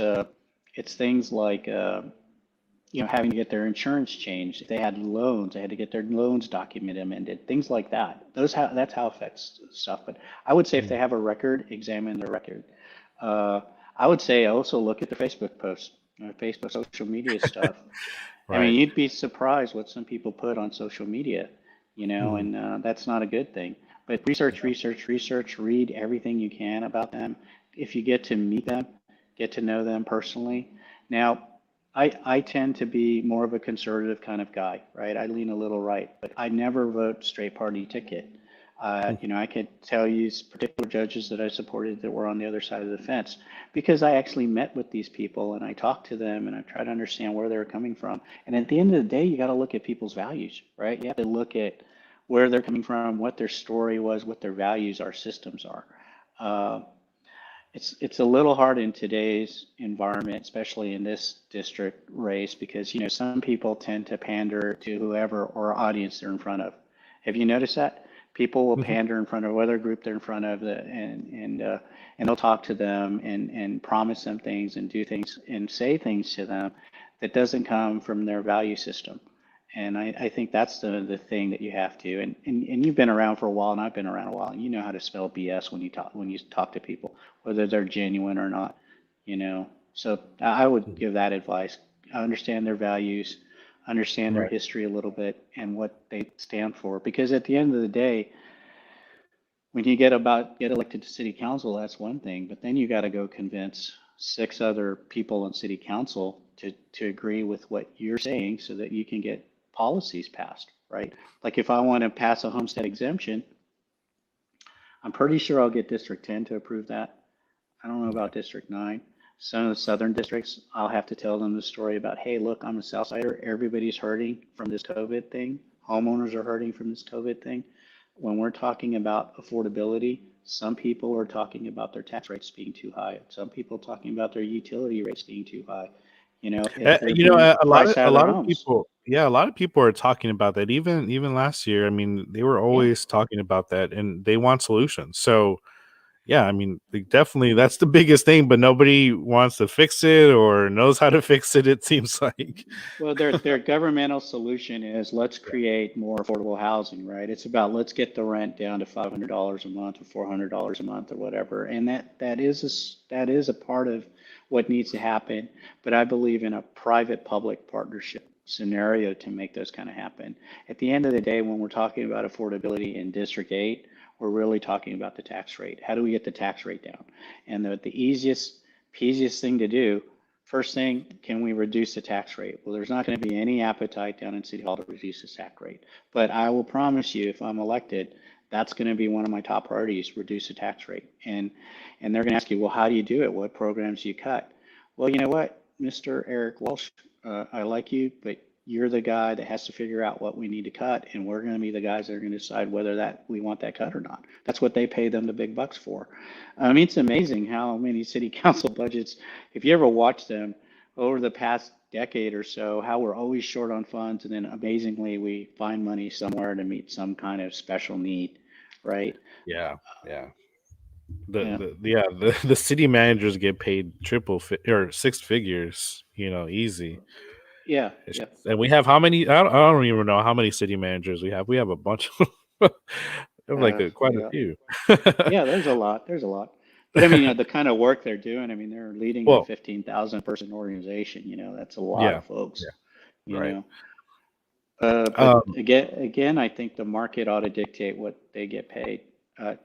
it's things like having to get their insurance changed. If they had loans, they had to get their loans document amended, things like that. That's how it affects stuff. But I would say if they have a record, examine their record. Uh, I would say also look at the Facebook posts, Facebook social media stuff. I mean, right. you'd be surprised what some people put on social media, Mhm. and that's not a good thing. But research, research, research, read everything you can about them. If you get to meet them, get to know them personally. Now, I tend to be more of a conservative kind of guy, right? I lean a little right, but I never vote straight party ticket. I could tell you particular judges that I supported that were on the other side of the fence because I actually met with these people and I talked to them and I tried to understand where they were coming from. And at the end of the day, you got to look at people's values, right? You have to look at where they're coming from, what their story was, what their values, our systems are. Uh, it's a little hard in today's environment, especially in this district race, because some people tend to pander to whoever or audience they're in front of. Have you noticed that? People will Mhm. pander in front of whether group they're in front of, and they'll talk to them and promise them things and do things and say things to them that doesn't come from their value system. And I think that's the thing that you have to. And you've been around for a while, and I've been around a while, and you know how to spell BS when you talk to people, whether they're genuine or not. So I would Mhm. give that advice. Understand their values, understand their Right. history a little bit and what they stand for. Because at the end of the day, when you get elected to city council, that's one thing, but then you got to go convince six other people in city council to agree with what you're saying so that you can get policies passed, right? Like if I want to pass a homestead exemption, I'm pretty sure I'll get District 10 to approve that. I don't know about District 9. Some of the southern districts, I'll have to tell them the story about, hey, look, I'm a Southsider. Everybody's hurting from this COVID thing. Homeowners are hurting from this COVID thing. When we're talking about affordability, some people are talking about their tax rates being too high. Some people talking about their utility rates being too high. You know, if they're You know, being a priced out of their lot of homes. people, yeah, a lot of people are talking about that. Even last year, I mean, they were Yeah. always talking about that, and they want solutions. So, yeah, I mean, definitely that's the biggest thing, but nobody wants to fix it or knows how to fix it. It seems like. Well, their governmental solution is let's create more affordable housing, right? It's about let's get the rent down to $500 a month or $400 a month or whatever, and that is a part of what needs to happen. But I believe in a private-public partnership scenario to make those kind of happen. At the end of the day, when we're talking about affordability in District 8, we're really talking about the tax rate. How do we get the tax rate down? And the easiest, peasiest thing to do. First thing, can we reduce the tax rate? Well, there's not going to be any appetite down in City Hall to reduce the tax rate. But I will promise you, if I'm elected, that's going to be one of my top priorities, reduce the tax rate. And they're going to ask you, well, how do you do it? What programs do you cut? Well, you know what, Mr. Eric Walsh, I like you, but you're the guy that has to figure out what we need to cut, and we're going to be the guys that are going to decide whether that we want that cut or not. That's what they pay them the big bucks for. I mean, it's amazing how many city council budgets, if you ever watch them over the past decade or so, how we're always short on funds, and then amazingly we find money somewhere to meet some kind of special need, right? Yeah, yeah. Yeah, The city managers get paid or six figures, easy. yeah, yeah. And we have how many? I don't even know how many city managers we have. We have a bunch. We have like quite a Yeah, few. yeah. There's a lot. There's a lot. But I mean, the kind of work they're doing. I mean, they're leading a Well, 15,000 person organization. You know, that's a lot yeah, of folks. yeah, You right. know, but Um, again, I think the market ought to dictate what they get paid.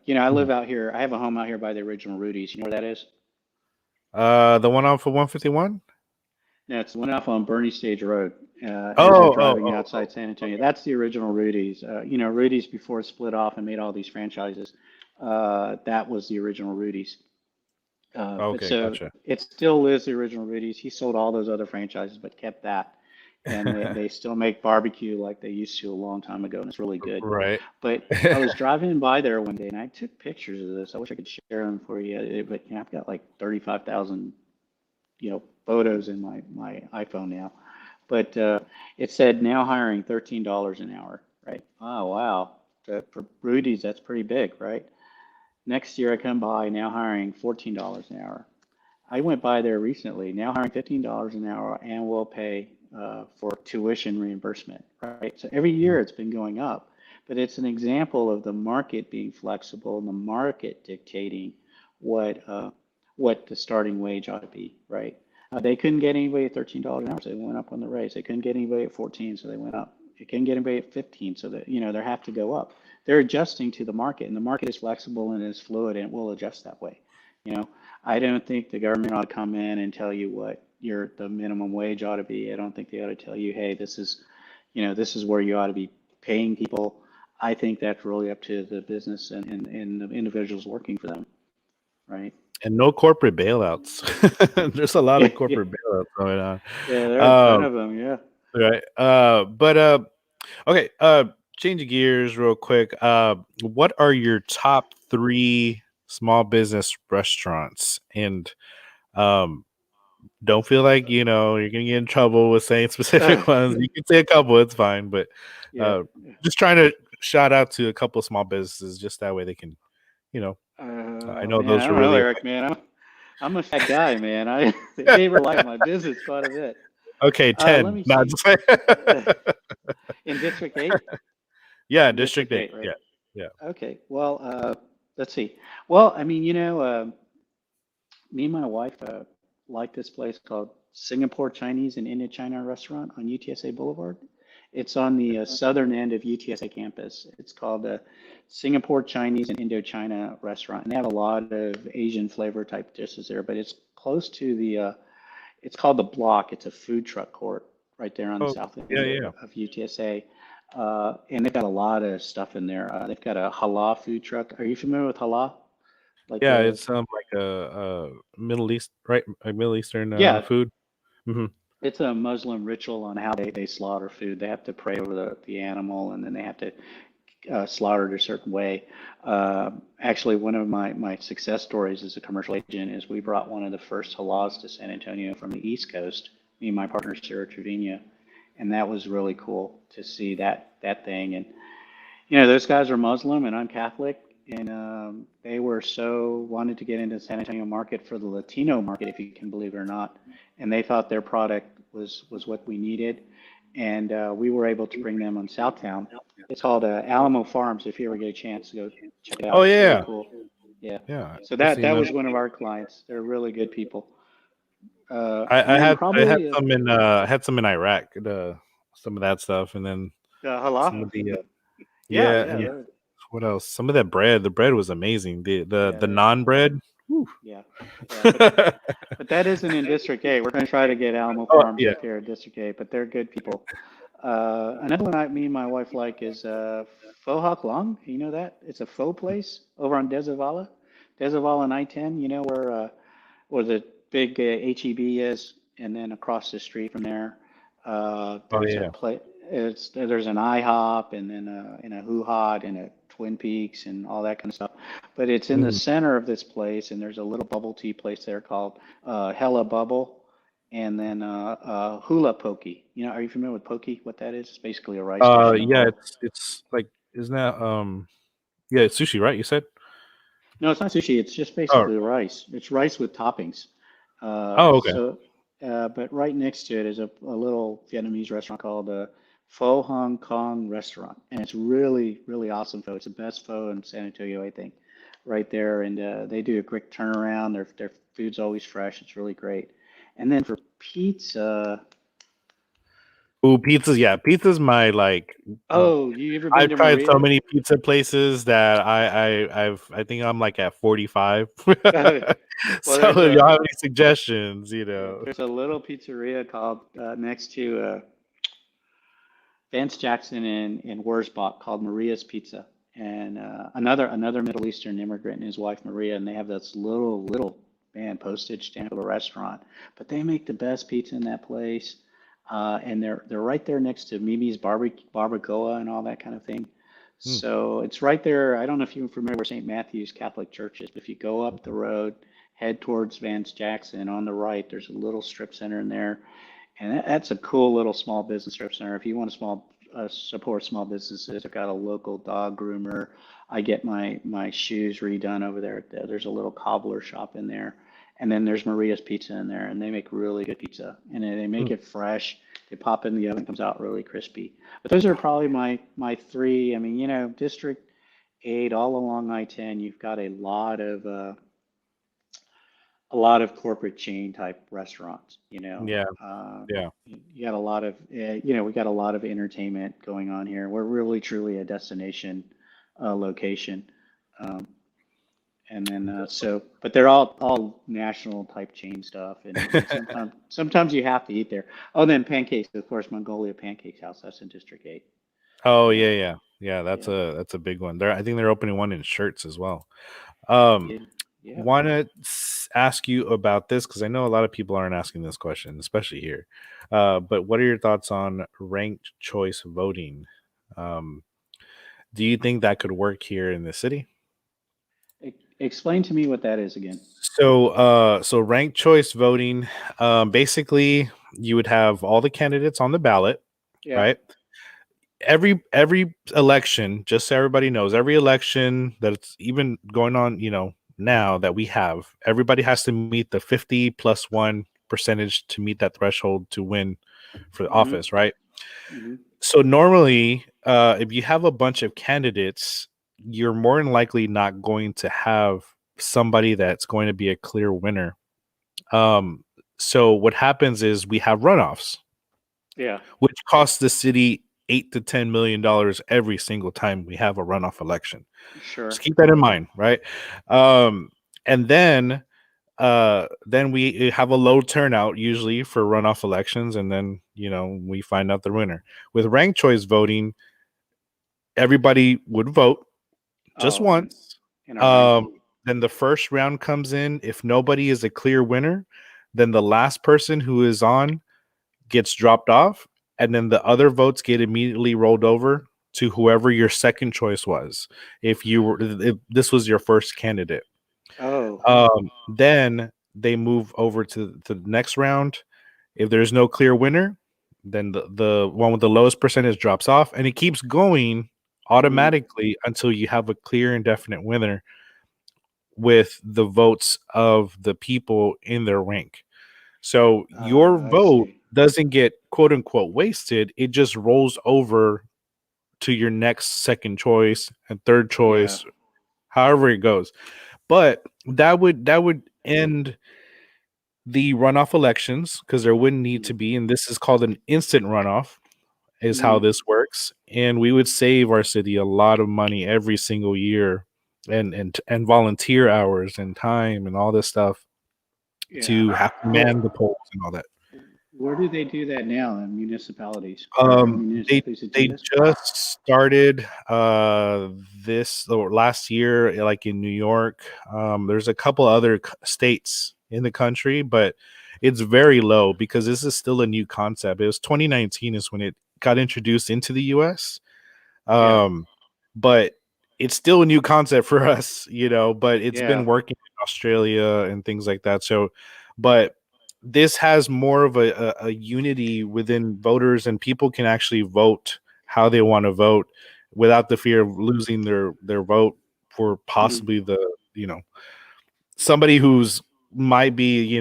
You know, I live out here. I have a home out here by the original Rudy's. You know where that is? the one on for 151. No, it's the one off on Bernie Stage Road. As you're Oh, driving outside San Antonio, that's the original Rudy's. You know, Rudy's before it split off and made all these franchises. That was the original Rudy's. But okay, so gotcha. it still is the original Rudy's. He sold all those other franchises, but kept that. And they still make barbecue like they used to a long time ago, and it's really good. Right. But I was driving by there one day, and I took pictures of this. I wish I could share them for you, but you know, I've got like 35,000, photos in my iPhone now. But it said now hiring $13 an hour, right? Oh, wow. For Rudy's, that's pretty big, right? Next year I come by now hiring $14 an hour. I went by there recently, now hiring $15 an hour, and will pay for tuition reimbursement, right? So every year it's been going up, but it's an example of the market being flexible and the market dictating what what the starting wage ought to be, right? They couldn't get anybody at $13 an hour, so they went up on the raise. They couldn't get anybody at 14, so they went up. They couldn't get anybody at 15, so that they have to go up. They're adjusting to the market, and the market is flexible and is fluid, and it will adjust that way. You know, I don't think the government ought to come in and tell you what the minimum wage ought to be. I don't think they ought to tell you, hey, this is, this is where you ought to be paying people. I think that's really up to the business and the individuals working for them, right? And no corporate bailouts. There's a lot Yeah, of yeah, corporate bailouts going on. yeah. There are a ton Um, of them. Yeah. right. But okay. Change of gears real quick. What are your top 3 small business restaurants? And um, don't feel like you're gonna get in trouble with saying specific ones. You can say a couple, it's fine. But Yeah. just trying to shout out to a couple of small businesses, just that way they can, you know. I know Man, I those are don't know, really Eric, man. I'm a fat guy, man. They rely on my business quite a bit. okay. Let 10. me Not see. just In District 8? yeah, In District District 8. 8, right? Yeah, yeah. Okay. Well, let's see. Well, I mean, me and my wife like this place called Singapore Chinese and Indochina restaurant on UTSA Boulevard. It's on the southern end of UTSA campus. It's called the Singapore Chinese and Indochina restaurant, and they have a lot of Asian flavor type dishes there. But it's close to the. It's called the Block. It's a food truck court right there on the Oh, south end yeah, yeah. of UTSA, and they've got a lot of stuff in there. They've got a halal food truck. Are you familiar with halal? Like Yeah, a it's like a Middle East, right? A Middle Eastern yeah, food. Hmm. it's a Muslim ritual on how they slaughter food. They have to pray over the animal, and then they have to slaughter it a certain way. Actually, one of my success stories as a commercial agent is we brought one of the first halals to San Antonio from the East Coast, me and my partner Sarah Trevino, and that was really cool to see that thing. And those guys are Muslim and I'm Catholic, and they were so wanted to get into the San Antonio market for the Latino market, if you can believe it or not, and they thought their product was what we needed, and we were able to bring them on Southtown. It's called Alamo Farms. If you ever get a chance to go check it Oh out, it's really yeah, cool. Yeah. yeah. So I've that seen that them. was one of our clients. They're really good people. And I then had probably some in Iraq, some of that stuff, and then some halal. of the Yeah, yeah, yeah, and what else? Some of that bread. The bread was amazing. The yeah, naan bread. Whew. yeah, yeah. But that isn't in District 8. We're going to try to get Alamo Oh Farms yeah. up here in District 8, but they're good people. Another one me and my wife like is Pho Hoc Long. You know that? It's a pho place over on Desavala. Desavala and I-10, where the big HEB is, and then across the street from there, Oh there's a yeah. place. There's an IHOP, and then a Hoo Hot, and a Twin Peaks, and all that kind of stuff. But it's in the Mm. center of this place, and there's a little bubble tea place there called Hella Bubble, and then Hula Pokey. Are you familiar with Pokey? What that is? It's basically a rice dish in a Yeah. bowl. It's like, isn't that yeah, it's sushi, right? You said. No, it's not sushi. It's just Oh. basically rice. It's rice with toppings. Oh, okay. So, but right next to it is a little Vietnamese restaurant called Pho Hong Kong Restaurant, and it's really, really awesome pho. It's the best pho in San Antonio, I think, right there. And they do a quick turnaround. Their food's always fresh. It's really great. And then for pizza, Ooh, pizzas. Yeah, pizza's my like. oh, you ever been I've to tried so Maria? many pizza places that I think I'm like at 45. Well, So if y'all have any suggestions, there's a little pizzeria called next to Vance Jackson in Wurzbach called Maria's Pizza, and another Middle Eastern immigrant and his wife Maria, and they have this little man postage stamp of a restaurant, but they make the best pizza in that place, and they're right there next to Mimi's Barbacoa and all that kind of thing. Hmm. So it's right there. I don't know if you're familiar where St. Matthew's Catholic Church is, but if you go up the road, head towards Vance Jackson on the right, there's a little strip center in there, and that's a cool little small business strip center. If you want to support small businesses, I've got a local dog groomer. I get my shoes redone over there. There's a little cobbler shop in there, and then there's Maria's Pizza in there, and they make really good pizza, and they Hmm. make it fresh. They pop in the oven, comes out really crispy. But those are probably my three. I mean, District 8 all along I-10, you've got a lot of corporate chain type restaurants, Yeah, yeah. you got a lot of, we got a lot of entertainment going on here. We're really truly a destination location. Um, and then but they're all national type chain stuff, and sometimes you have to eat there. Oh, then pancakes, of course, Mongolia Pancakes House. That's in District 8. Oh Uh, yeah, yeah, yeah. That's yeah, a big one. I think they're opening one in Shirts as well. yeah, yeah. Want to ask you about this because I know a lot of people aren't asking this question, especially here. But what are your thoughts on ranked choice voting? Um, do you think that could work here in the city? Explain to me what that is again. So ranked choice voting, basically, you would have all the candidates on the ballot, Yeah. right? Every election, just so everybody knows, every election that's even going on, now that we have, everybody has to meet the 50+1 percentage to meet that threshold to win for the Hmm. office, right? Hmm. So normally, if you have a bunch of candidates, you're more than likely not going to have somebody that's going to be a clear winner. Um, so what happens is we have runoffs, Yeah. which costs the city $8 to $10 million every single time we have a runoff election. Sure. Just keep that in mind, right? And then we have a low turnout usually for runoff elections, and then we find out the winner. With ranked choice voting, everybody would vote just Oh, once. in a rank. Then the first round comes in. If nobody is a clear winner, then the last person who is on gets dropped off, and then the other votes get immediately rolled over to whoever your second choice was. If this was your first candidate, Oh, then they move over to the next round. If there's no clear winner, then the one with the lowest percentage drops off, and it keeps going automatically until you have a clear and definite winner with the votes of the people in their rank. So your I vote see. doesn't get quote unquote wasted. It just rolls over to your next second choice and third choice, however it goes. But that would end the runoff elections, because there wouldn't need to be, and this is called an instant runoff, is how Mhm. this works. And we would save our city a lot of money every single year, and volunteer hours and time and all this stuff Yeah. to have to man the polls and all that. Where do they do that now in municipalities? They Municipalities that do they this? just started this or last year, like in New York. There's a couple other states in the country, but it's very low because this is still a new concept. It was 2019 is when it got introduced into the US. Yeah. But it's still a new concept for us, but it's Yeah. been working in Australia and things like that. So, but this has more of a unity within voters, and people can actually vote how they want to vote without the fear of losing their vote for Mhm. possibly you know, somebody who's might be,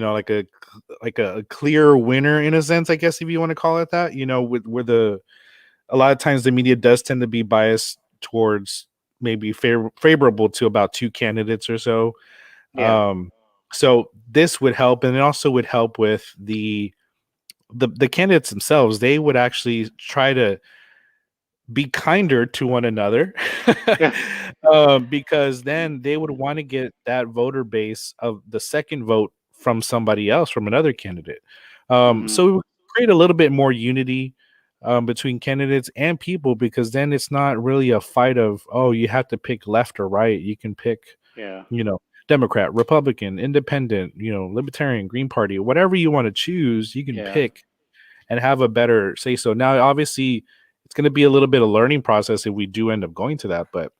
like a clear winner in a sense, I guess, if you want to call it that, with a lot of times the media does tend to be biased towards maybe favorable to about two candidates or so. Yeah. So this would help, and it also would help with the candidates themselves. They would actually try to be kinder to one another, Yeah. because then they would want to get that voter base of the second vote from somebody else, from another candidate. Mhm. So it would create a little bit more unity between candidates and people, because then it's not really a fight of, oh, you have to pick left or right. You can pick, Yeah. you know, Democrat, Republican, Independent, Libertarian, Green Party, whatever you want to choose, you can Yeah. pick and have a better say so. Now, obviously, it's going to be a little bit of learning process if we do end up going to that, but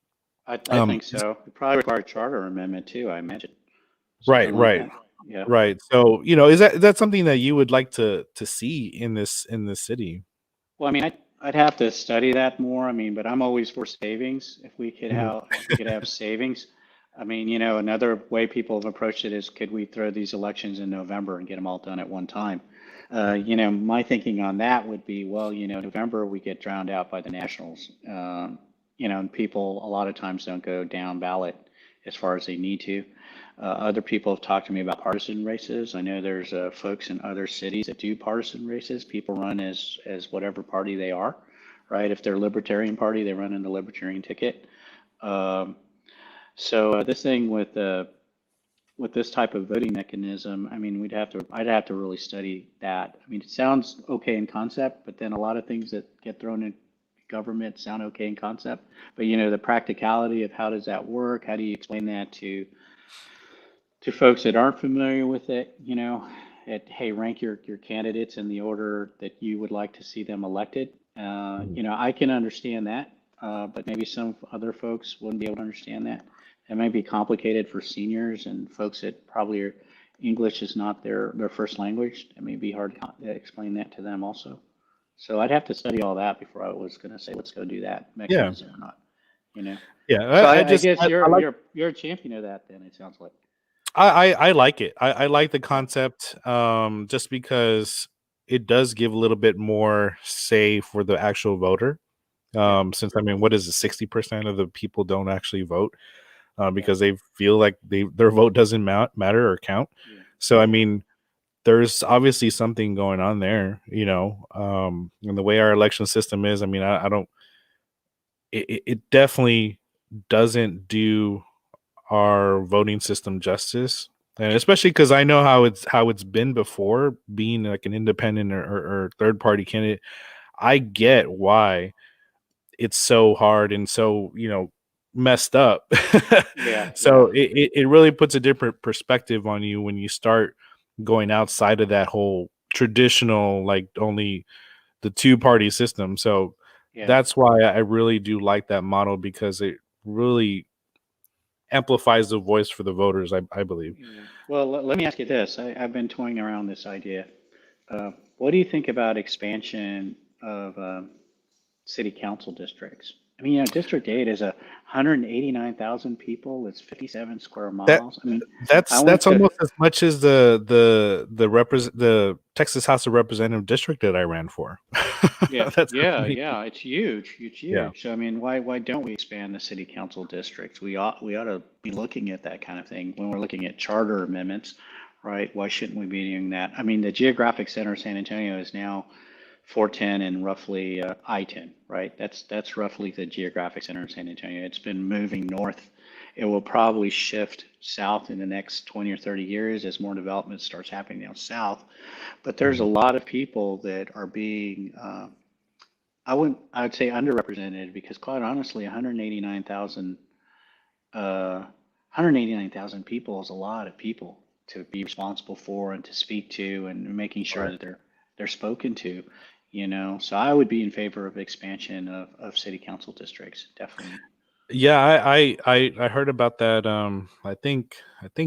I think so. It probably require a charter amendment too, I imagine. right, Something like right, that. Yeah. right. So, is that something that you would like to see in this city? Well, I mean, I'd have to study that more. I mean, but I'm always for savings. Mhm. If we could have savings. I mean, another way people have approached it is, could we throw these elections in November and get them all done at one time? My thinking on that would be, well, November we get drowned out by the nationals. And people a lot of times don't go down ballot as far as they need to. Other people have talked to me about partisan races. I know there's folks in other cities that do partisan races. People run as whatever party they are, right? If they're Libertarian Party, they run in the Libertarian ticket. Um, so this thing with this type of voting mechanism, I mean, I'd have to really study that. I mean, it sounds okay in concept, but then a lot of things that get thrown in government sound okay in concept. But the practicality of how does that work? How do you explain that to folks that aren't familiar with it, hey, rank your candidates in the order that you would like to see them elected. I can understand that, but maybe some other folks wouldn't be able to understand that. It might be complicated for seniors and folks that probably English is not their first language. It may be hard to explain that to them also. So I'd have to study all that before I was going to say let's go do that Yeah, mechanism or not. You know. yeah. So I I just guess I like you're a champion of that then. It sounds like. I like it. I like the concept, just because it does give a little bit more say for the actual voter. Yeah. Since, I mean, what is it, 60% of the people don't actually vote, Yeah. because they feel like their vote doesn't matter or count. Yeah. So, I mean, there's obviously something going on there, and the way our election system is. I mean, I don't. It definitely doesn't do our voting system justice, and especially because I know how it's been before, being like an independent or third party candidate. I get why it's so hard and so messed up. Yeah, So yeah, it really puts a different perspective on you when you start going outside of that whole traditional, like, only the two-party system. So yeah. that's why I really do like that model, because it really amplifies the voice for the voters, I believe. Yeah. Well, let me ask you this. I've been toying around this idea. What do you think about expansion of city council districts? I mean, District 8 is 189,000 people. It's 57 square That miles. I mean, I went that's to, almost as much as the Texas House of Representative district that I ran for. yeah, That's how yeah, many. yeah. It's huge. It's Yeah. huge. So I mean, why don't we expand the city council districts? We ought to be looking at that kind of thing when we're looking at charter amendments, right? Why shouldn't we be doing that? I mean, the geographic center of San Antonio is now 410 and roughly I-10, right? That's roughly the geographic center of San Antonio. It's been moving north. It will probably shift south in the next 20 or 30 years as more development starts happening down south. But there's a Mhm. lot of people that are being I would say underrepresented because quite honestly, 189,000 people is a lot of people to be responsible for and to speak to and making sure Right. that they're spoken to, you know. So I would be in favor of expansion of city council districts, definitely. Yeah, I heard about that. I think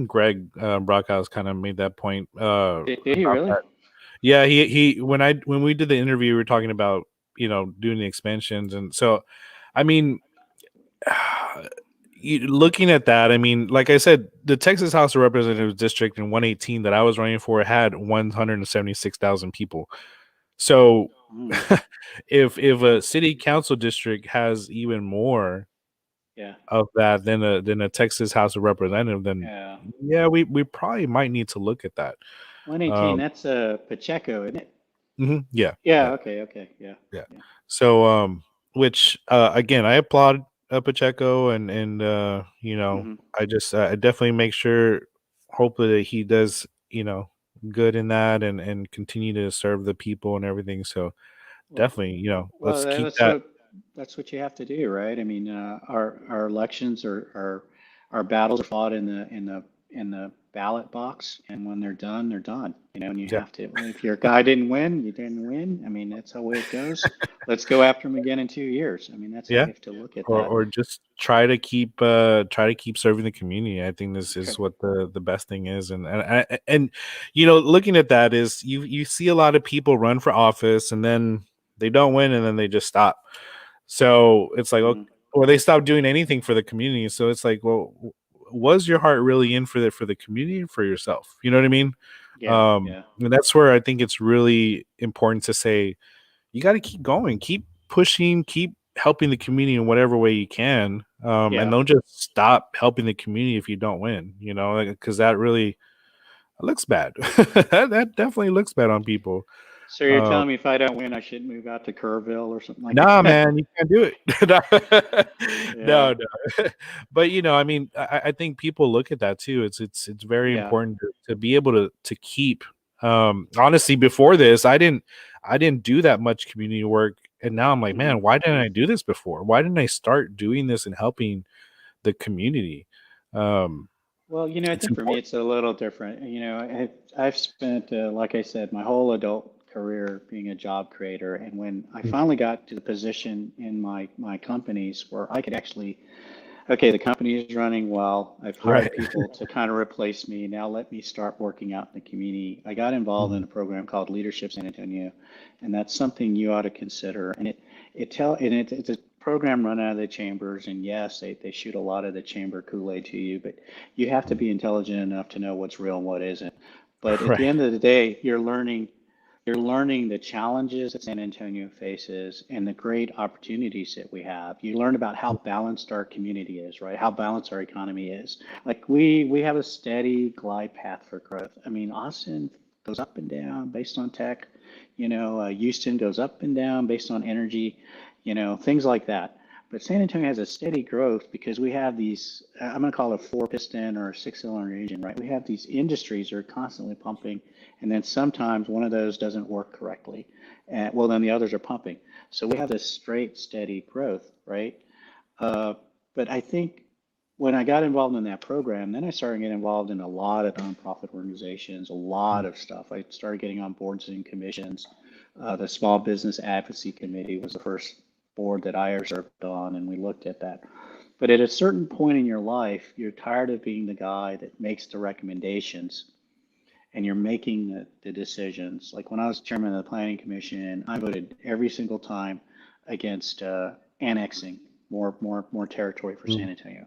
Greg Brockhouse kind of made that point Did he about really? that. Yeah, he when we did the interview, we were talking about doing the expansions, and so I mean, looking at that, I mean, like I said, the Texas House of Representatives district in 118 that I was running for had 176,000 people. So Mm, if a city council district has even more yeah, of that than a Texas House of Representative, then yeah. yeah, we probably might need to look at that. 118, Um, that's Pacheco, isn't it? yeah, Yeah, yeah, okay, okay, yeah, yeah. yeah. So, which again, I applaud Pacheco, and Hmm. I definitely make sure, hopefully, that he does good in that, and continue to serve the people and everything. So Well, definitely, well, let's keep that. that's what you have to do, right? I mean, our elections are our battles are fought in the ballot box, and when they're done, they're done. You know, and you Yeah, have to. If your guy didn't win, you didn't win. I mean, that's the way it goes. Let's go after him again in 2 years. I mean, that's how you yeah. have to look at or that. or just try to keep serving the community. I think this is Okay. what the best thing is, and looking at that is you see a lot of people run for office and then they don't win and then they just stop. So it's like, okay, Mm, or they stop doing anything for the community. So it's like, well, was your heart really in for the community and for yourself? You know what I mean? yeah, yeah, And that's where I think it's really important to say you got to keep going, keep pushing, keep helping the community in whatever way you can, and yeah. don't just stop helping the community if you don't win. Because that really looks bad. that definitely looks bad on people. So you're Um, telling me if I don't win, I should move out to Kerrville or something like nah, that? man, you can't do it. Yeah, No, no. But I mean, I think people look at that too. It's very yeah. important to be able to keep. Honestly, before this, I didn't do that much community work, and now I'm like, Hmm. man, why didn't I do this before? Why didn't I start doing this and helping the community? Um, Well, I it's think for me important. it's a little different. I've spent, like I said, my whole adult career being a job creator, and when I finally got to the position in my companies where I could actually, okay, the company is running well. I've Right. hired people to kind of replace me. Now let me start working out in the community. I got involved in Mhm. a program called Leadership San Antonio, and that's something you ought to consider. And it's a program run out of the chambers. And yes, they shoot a lot of the chamber Kool-Aid to you, but you have to be intelligent enough to know what's real and what isn't. But at the Right. end of the day, you're learning the challenges that San Antonio faces and the great opportunities that we have. You learn about how balanced our community is, right? How balanced our economy is. Like we have a steady glide path for growth. I mean, Austin goes up and down based on tech. Houston goes up and down based on energy, things like that. But San Antonio has a steady growth because we have these, I'm going to call it a 4-piston or a 6-cylinder engine, right? We have these industries that are constantly pumping, and then sometimes one of those doesn't work correctly. And well, then the others are pumping. So we have this straight, steady growth, right? But I think when I got involved in that program, then I started getting involved in a lot of nonprofit organizations, a lot of stuff. I started getting on boards and commissions. The Small Business Advocacy Committee was the first board that I served on, and we looked at that. But at a certain point in your life, you're tired of being the guy that makes the recommendations and you're making the decisions. Like when I was chairman of the Planning Commission, I voted every single time against annexing more territory for San Antonio.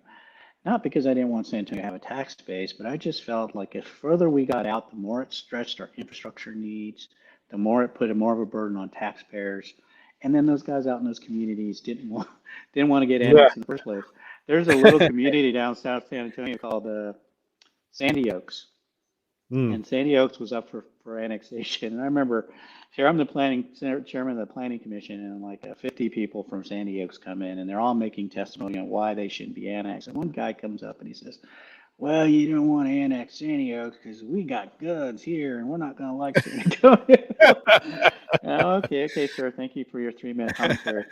Not because I didn't want San Antonio to have a tax base, but I just felt like the further we got out, the more it stretched our infrastructure needs, the more it put more of a burden on taxpayers. And then those guys out in those communities didn't want to get annexed in the first place. There's a little community down south San Antonio called Sandy Oaks. And Sandy Oaks was up for annexation. And I remember here I'm the chairman of the planning commission, and like 50 people from Sandy Oaks come in, and they're all making testimony on why they shouldn't be annexed. And one guy comes up and he says, well, you don't want to annex Sandy Oaks because we got guns here and we're not going to like San Antonio. Okay, sir. Thank you for your 3-minute commentary.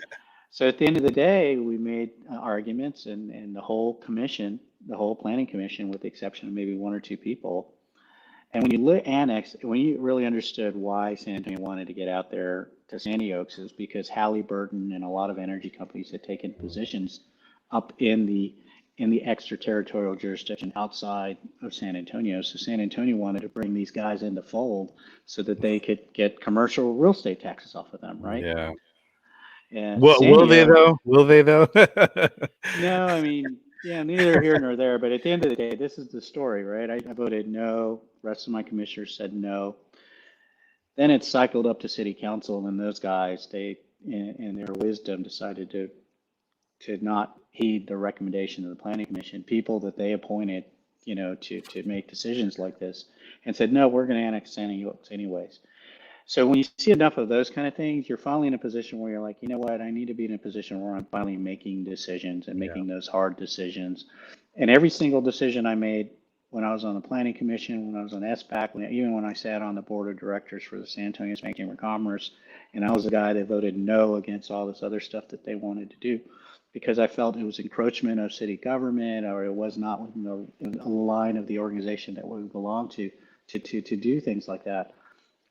So at the end of the day, we made arguments, and the whole commission, the whole planning commission, with the exception of maybe 1 or 2 people. And when you when you really understood why San Antonio wanted to get out there to Sandy Oaks, is because Halliburton and a lot of energy companies had taken positions up in the extraterritorial jurisdiction outside of San Antonio. So San Antonio wanted to bring these guys in the fold so that they could get commercial real estate taxes off of them, right? Yeah. And Will they though? Will they though? No, I mean, yeah, neither here nor there. But at the end of the day, this is the story, right? I voted no. The rest of my commissioners said no. Then it cycled up to city council, and those guys, they, in their wisdom, decided to not heed the recommendation of the planning commission, people that they appointed, to make decisions like this, and said, no, we're going to annex Sandy Oaks anyways. So when you see enough of those kind of things, you're finally in a position where you're like, you know what, I need to be in a position where I'm finally making decisions and making those hard decisions. And every single decision I made when I was on the planning commission, when I was on SBAC, even when I sat on the board of directors for the San Antonio Bank Chamber of Commerce, and I was the guy that voted no against all this other stuff that they wanted to do, because I felt it was encroachment of city government, or it was not within the line of the organization that we belong to do things like that.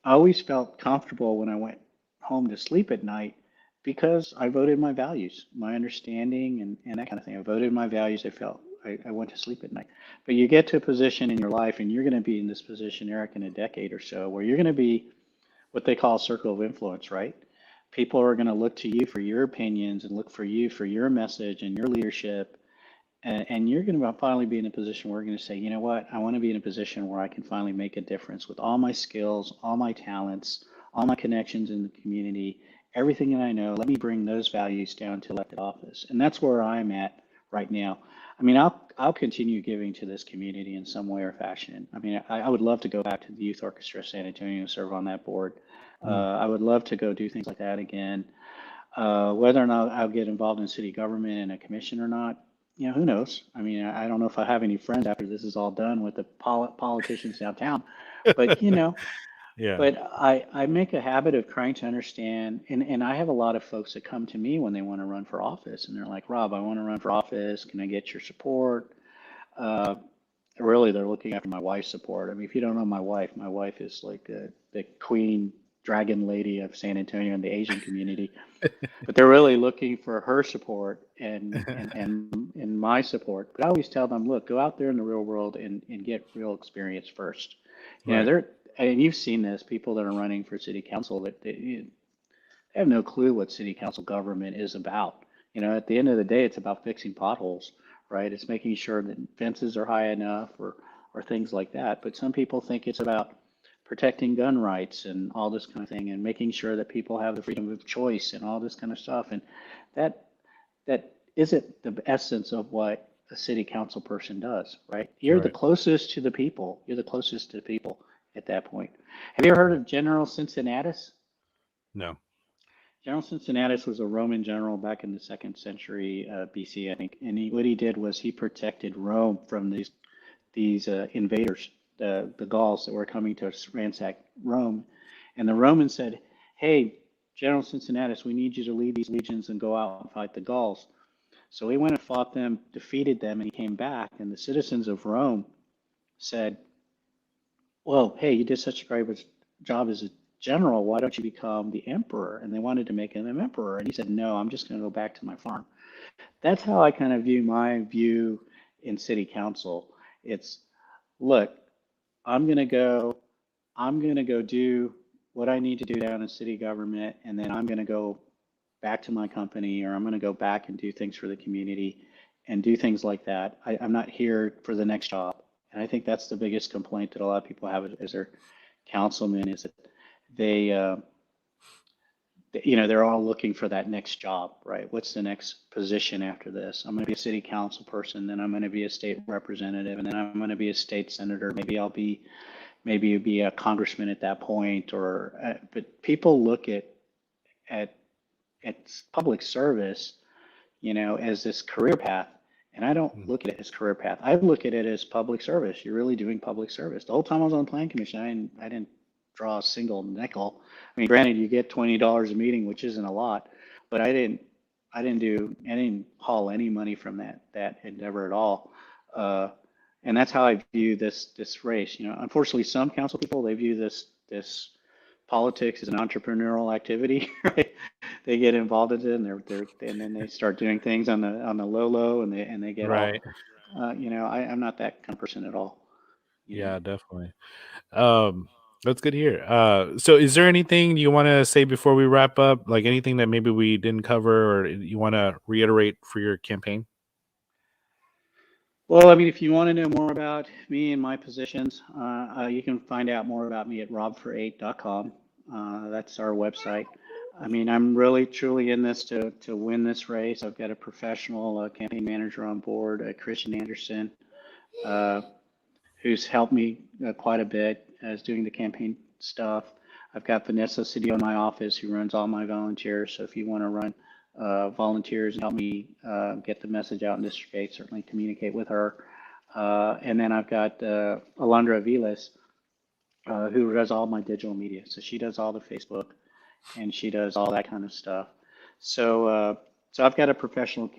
I always felt comfortable when I went home to sleep at night because I voted my values, my understanding, and that kind of thing. I voted my values. I went to sleep at night. But you get to a position in your life, and you're going to be in this position, Eric, in a decade or so, where you're going to be what they call a circle of influence, right? People are going to look to you for your opinions and look for you for your message and your leadership. And you're going to finally be in a position where you're going to say, you know what, I want to be in a position where I can finally make a difference with all my skills, all my talents, all my connections in the community, everything that I know. Let me bring those values down to elected office. And that's where I'm at right now. I mean, I'll continue giving to this community in some way or fashion. I mean, I would love to go back to the Youth Orchestra of San Antonio and serve on that board. I would love to go do things like that again. Whether or not I'll get involved in city government and a commission or not, who knows? I mean, I don't know if I have any friends after this is all done with the politicians downtown, but Yeah. But I make a habit of trying to understand, and I have a lot of folks that come to me when they want to run for office, and they're like, Rob, I want to run for office. Can I get your support? Really, they're looking after my wife's support. I mean, if you don't know my wife is like the queen dragon lady of San Antonio and the Asian community. But they're really looking for her support and my support. But I always tell them, look, go out there in the real world and get real experience first. And you've seen this, people that are running for city council, that they have no clue what city council government is about. At the end of the day, it's about fixing potholes, right? It's making sure that fences are high enough or things like that. But some people think it's about protecting gun rights and all this kind of thing, and making sure that people have the freedom of choice and all this kind of stuff. And that isn't the essence of what a city council person does, right? You're the closest to the people. You're the closest to people. at that point. Have you ever heard of General Cincinnatus? No. General Cincinnatus was a Roman general back in the second century BC, I think. And what he did was he protected Rome from these invaders, the Gauls that were coming to ransack Rome. And the Romans said, "Hey, General Cincinnatus, we need you to lead these legions and go out and fight the Gauls." So he went and fought them, defeated them, and he came back. And the citizens of Rome said, "Well, hey, you did such a great job as a general. Why don't you become the emperor?" And they wanted to make him an emperor. And he said, "No, I'm just going to go back to my farm." That's how I kind of view my view in city council. It's, look, I'm going to go do what I need to do down in city government, and then I'm going to go back to my company, or I'm going to go back and do things for the community and do things like that. I'm not here for the next job. And I think that's the biggest complaint that a lot of people have as their councilmen, is that they, they're all looking for that next job, right? What's the next position after this? I'm going to be a city council person, then I'm going to be a state representative, and then I'm going to be a state senator. Maybe you'll be a congressman at that point, but people look at public service, as this career path. And I don't look at it as career path. I look at it as public service. You're really doing public service. The whole time I was on the plan commission, I didn't draw a single nickel. I mean, granted, you get $20 a meeting, which isn't a lot, but I didn't haul any money from that endeavor at all. And that's how I view this race. Unfortunately, some council people, they view this politics as an entrepreneurial activity, right? They get involved in it, and then they start doing things on the low, and they get Right. all, I'm not that kind of person at all. Yeah, definitely. That's good to hear. So is there anything you want to say before we wrap up? Like anything that maybe we didn't cover, or you want to reiterate for your campaign? Well, I mean, if you want to know more about me and my positions, you can find out more about me at robfor8.com. That's our website. I mean, I'm really truly in this to win this race. I've got a professional campaign manager on board, Christian Anderson, who's helped me quite a bit as doing the campaign stuff. I've got Vanessa Cedillo in my office, who runs all my volunteers. So if you want to run volunteers and help me get the message out in District 8, certainly communicate with her. And then I've got Alondra Aviles, who does all my digital media. So she does all the Facebook, and she does all that kind of stuff. So I've got a professional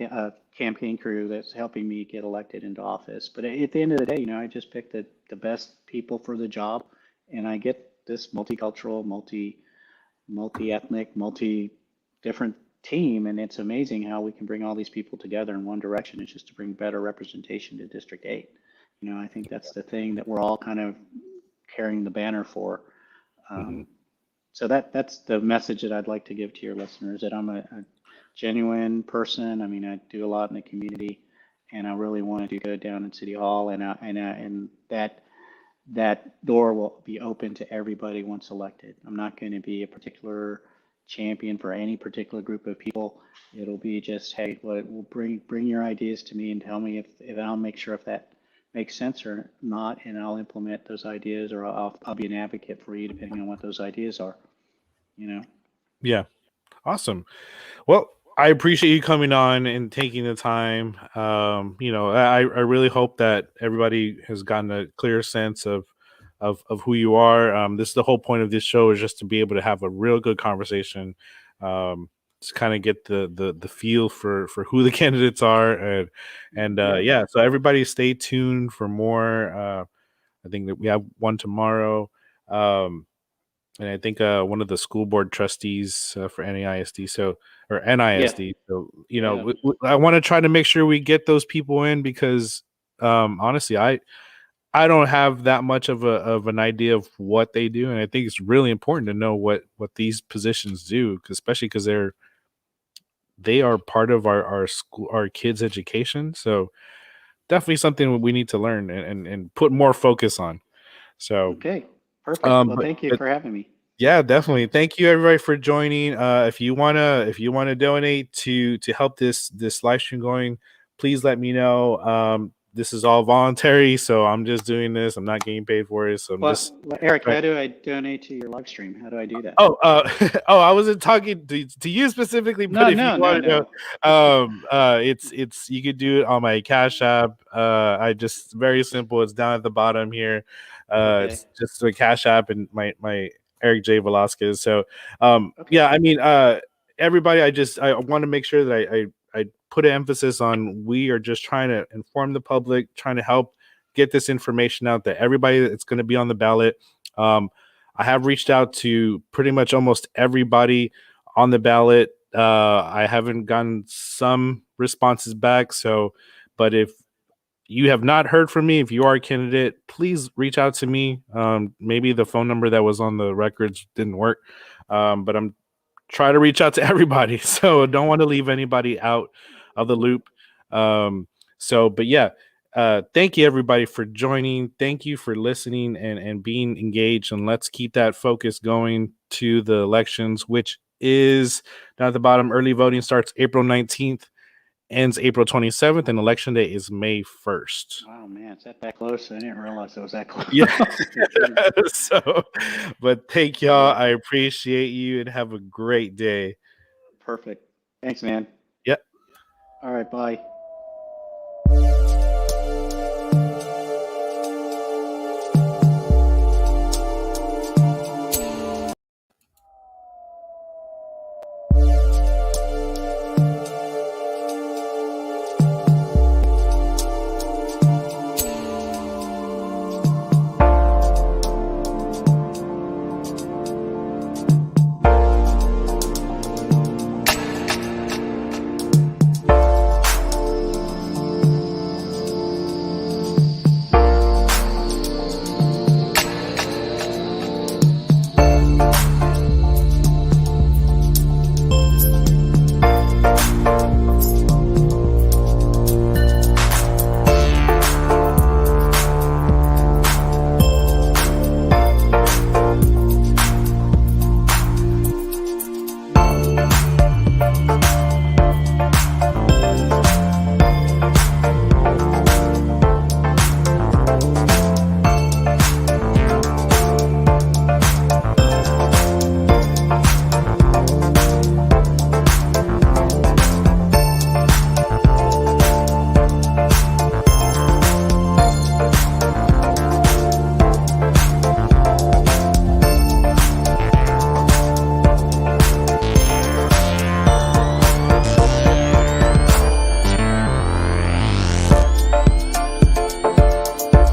campaign crew that's helping me get elected into office. But at the end of the day, I just pick the best people for the job, and I get this multicultural, multi-ethnic, multi-different team. And it's amazing how we can bring all these people together in one direction. It's just to bring better representation to District 8. I think that's the thing that we're all kind of carrying the banner for. So that's the message that I'd like to give to your listeners, that I'm a genuine person. I mean, I do a lot in the community, and I really want to do good down in City Hall, and that door will be open to everybody once elected. I'm not going to be a particular champion for any particular group of people. It'll be just, hey, we'll bring your ideas to me and tell me if I'll make sure if that makes sense or not, and I'll implement those ideas, or I'll be an advocate for you depending on what those ideas are. Yeah, awesome. Well, I appreciate you coming on and taking the time. I really hope that everybody has gotten a clear sense of who you are. This is the whole point of this show, is just to be able to have a real good conversation, to kind of get the feel for who the candidates are, and so everybody stay tuned for more. I think that we have one tomorrow, and I think one of the school board trustees for NAISD, NISD. So I want to try to make sure we get those people in, because honestly, I don't have that much of an idea of what they do, and I think it's really important to know what these positions do, especially because they are part of our school, our kids' education. So definitely something we need to learn and put more focus on. So okay, perfect. Well, thank you for having me. Yeah, definitely. Thank you everybody for joining. If you wanna donate to help this live stream going, please let me know. this is all voluntary, so I'm just doing this. I'm not getting paid for it, so I'm Well, just. Eric, Right. how do I donate to your live stream? How do I do that? Oh, oh, I wasn't talking to you specifically, but if you want to know, it's you could do it on my Cash App. I just very simple. It's down at the bottom here. Okay. It's just the Cash App and my Eric J. Velasquez. So, Okay. yeah, I mean, everybody, I want to make sure that I put an emphasis on we are just trying to inform the public, trying to help get this information out that everybody that's going to be on the ballot. I have reached out to pretty much almost everybody on the ballot. I haven't gotten some responses back. So, but if you have not heard from me, if you are a candidate, please reach out to me. Maybe the phone number that was on the records didn't work, but I'm trying to reach out to everybody. So don't want to leave anybody out of the loop. But yeah. Thank you everybody for joining. Thank you for listening and being engaged, and let's keep that focus going to the elections, which is down at the bottom. Early voting starts April 19th, ends April 27th, and election day is May 1st. Wow, man, is that close? I didn't realize it was that close. Yeah. But thank y'all. I appreciate you and have a great day. Perfect. Thanks, man. Yep. All right, bye.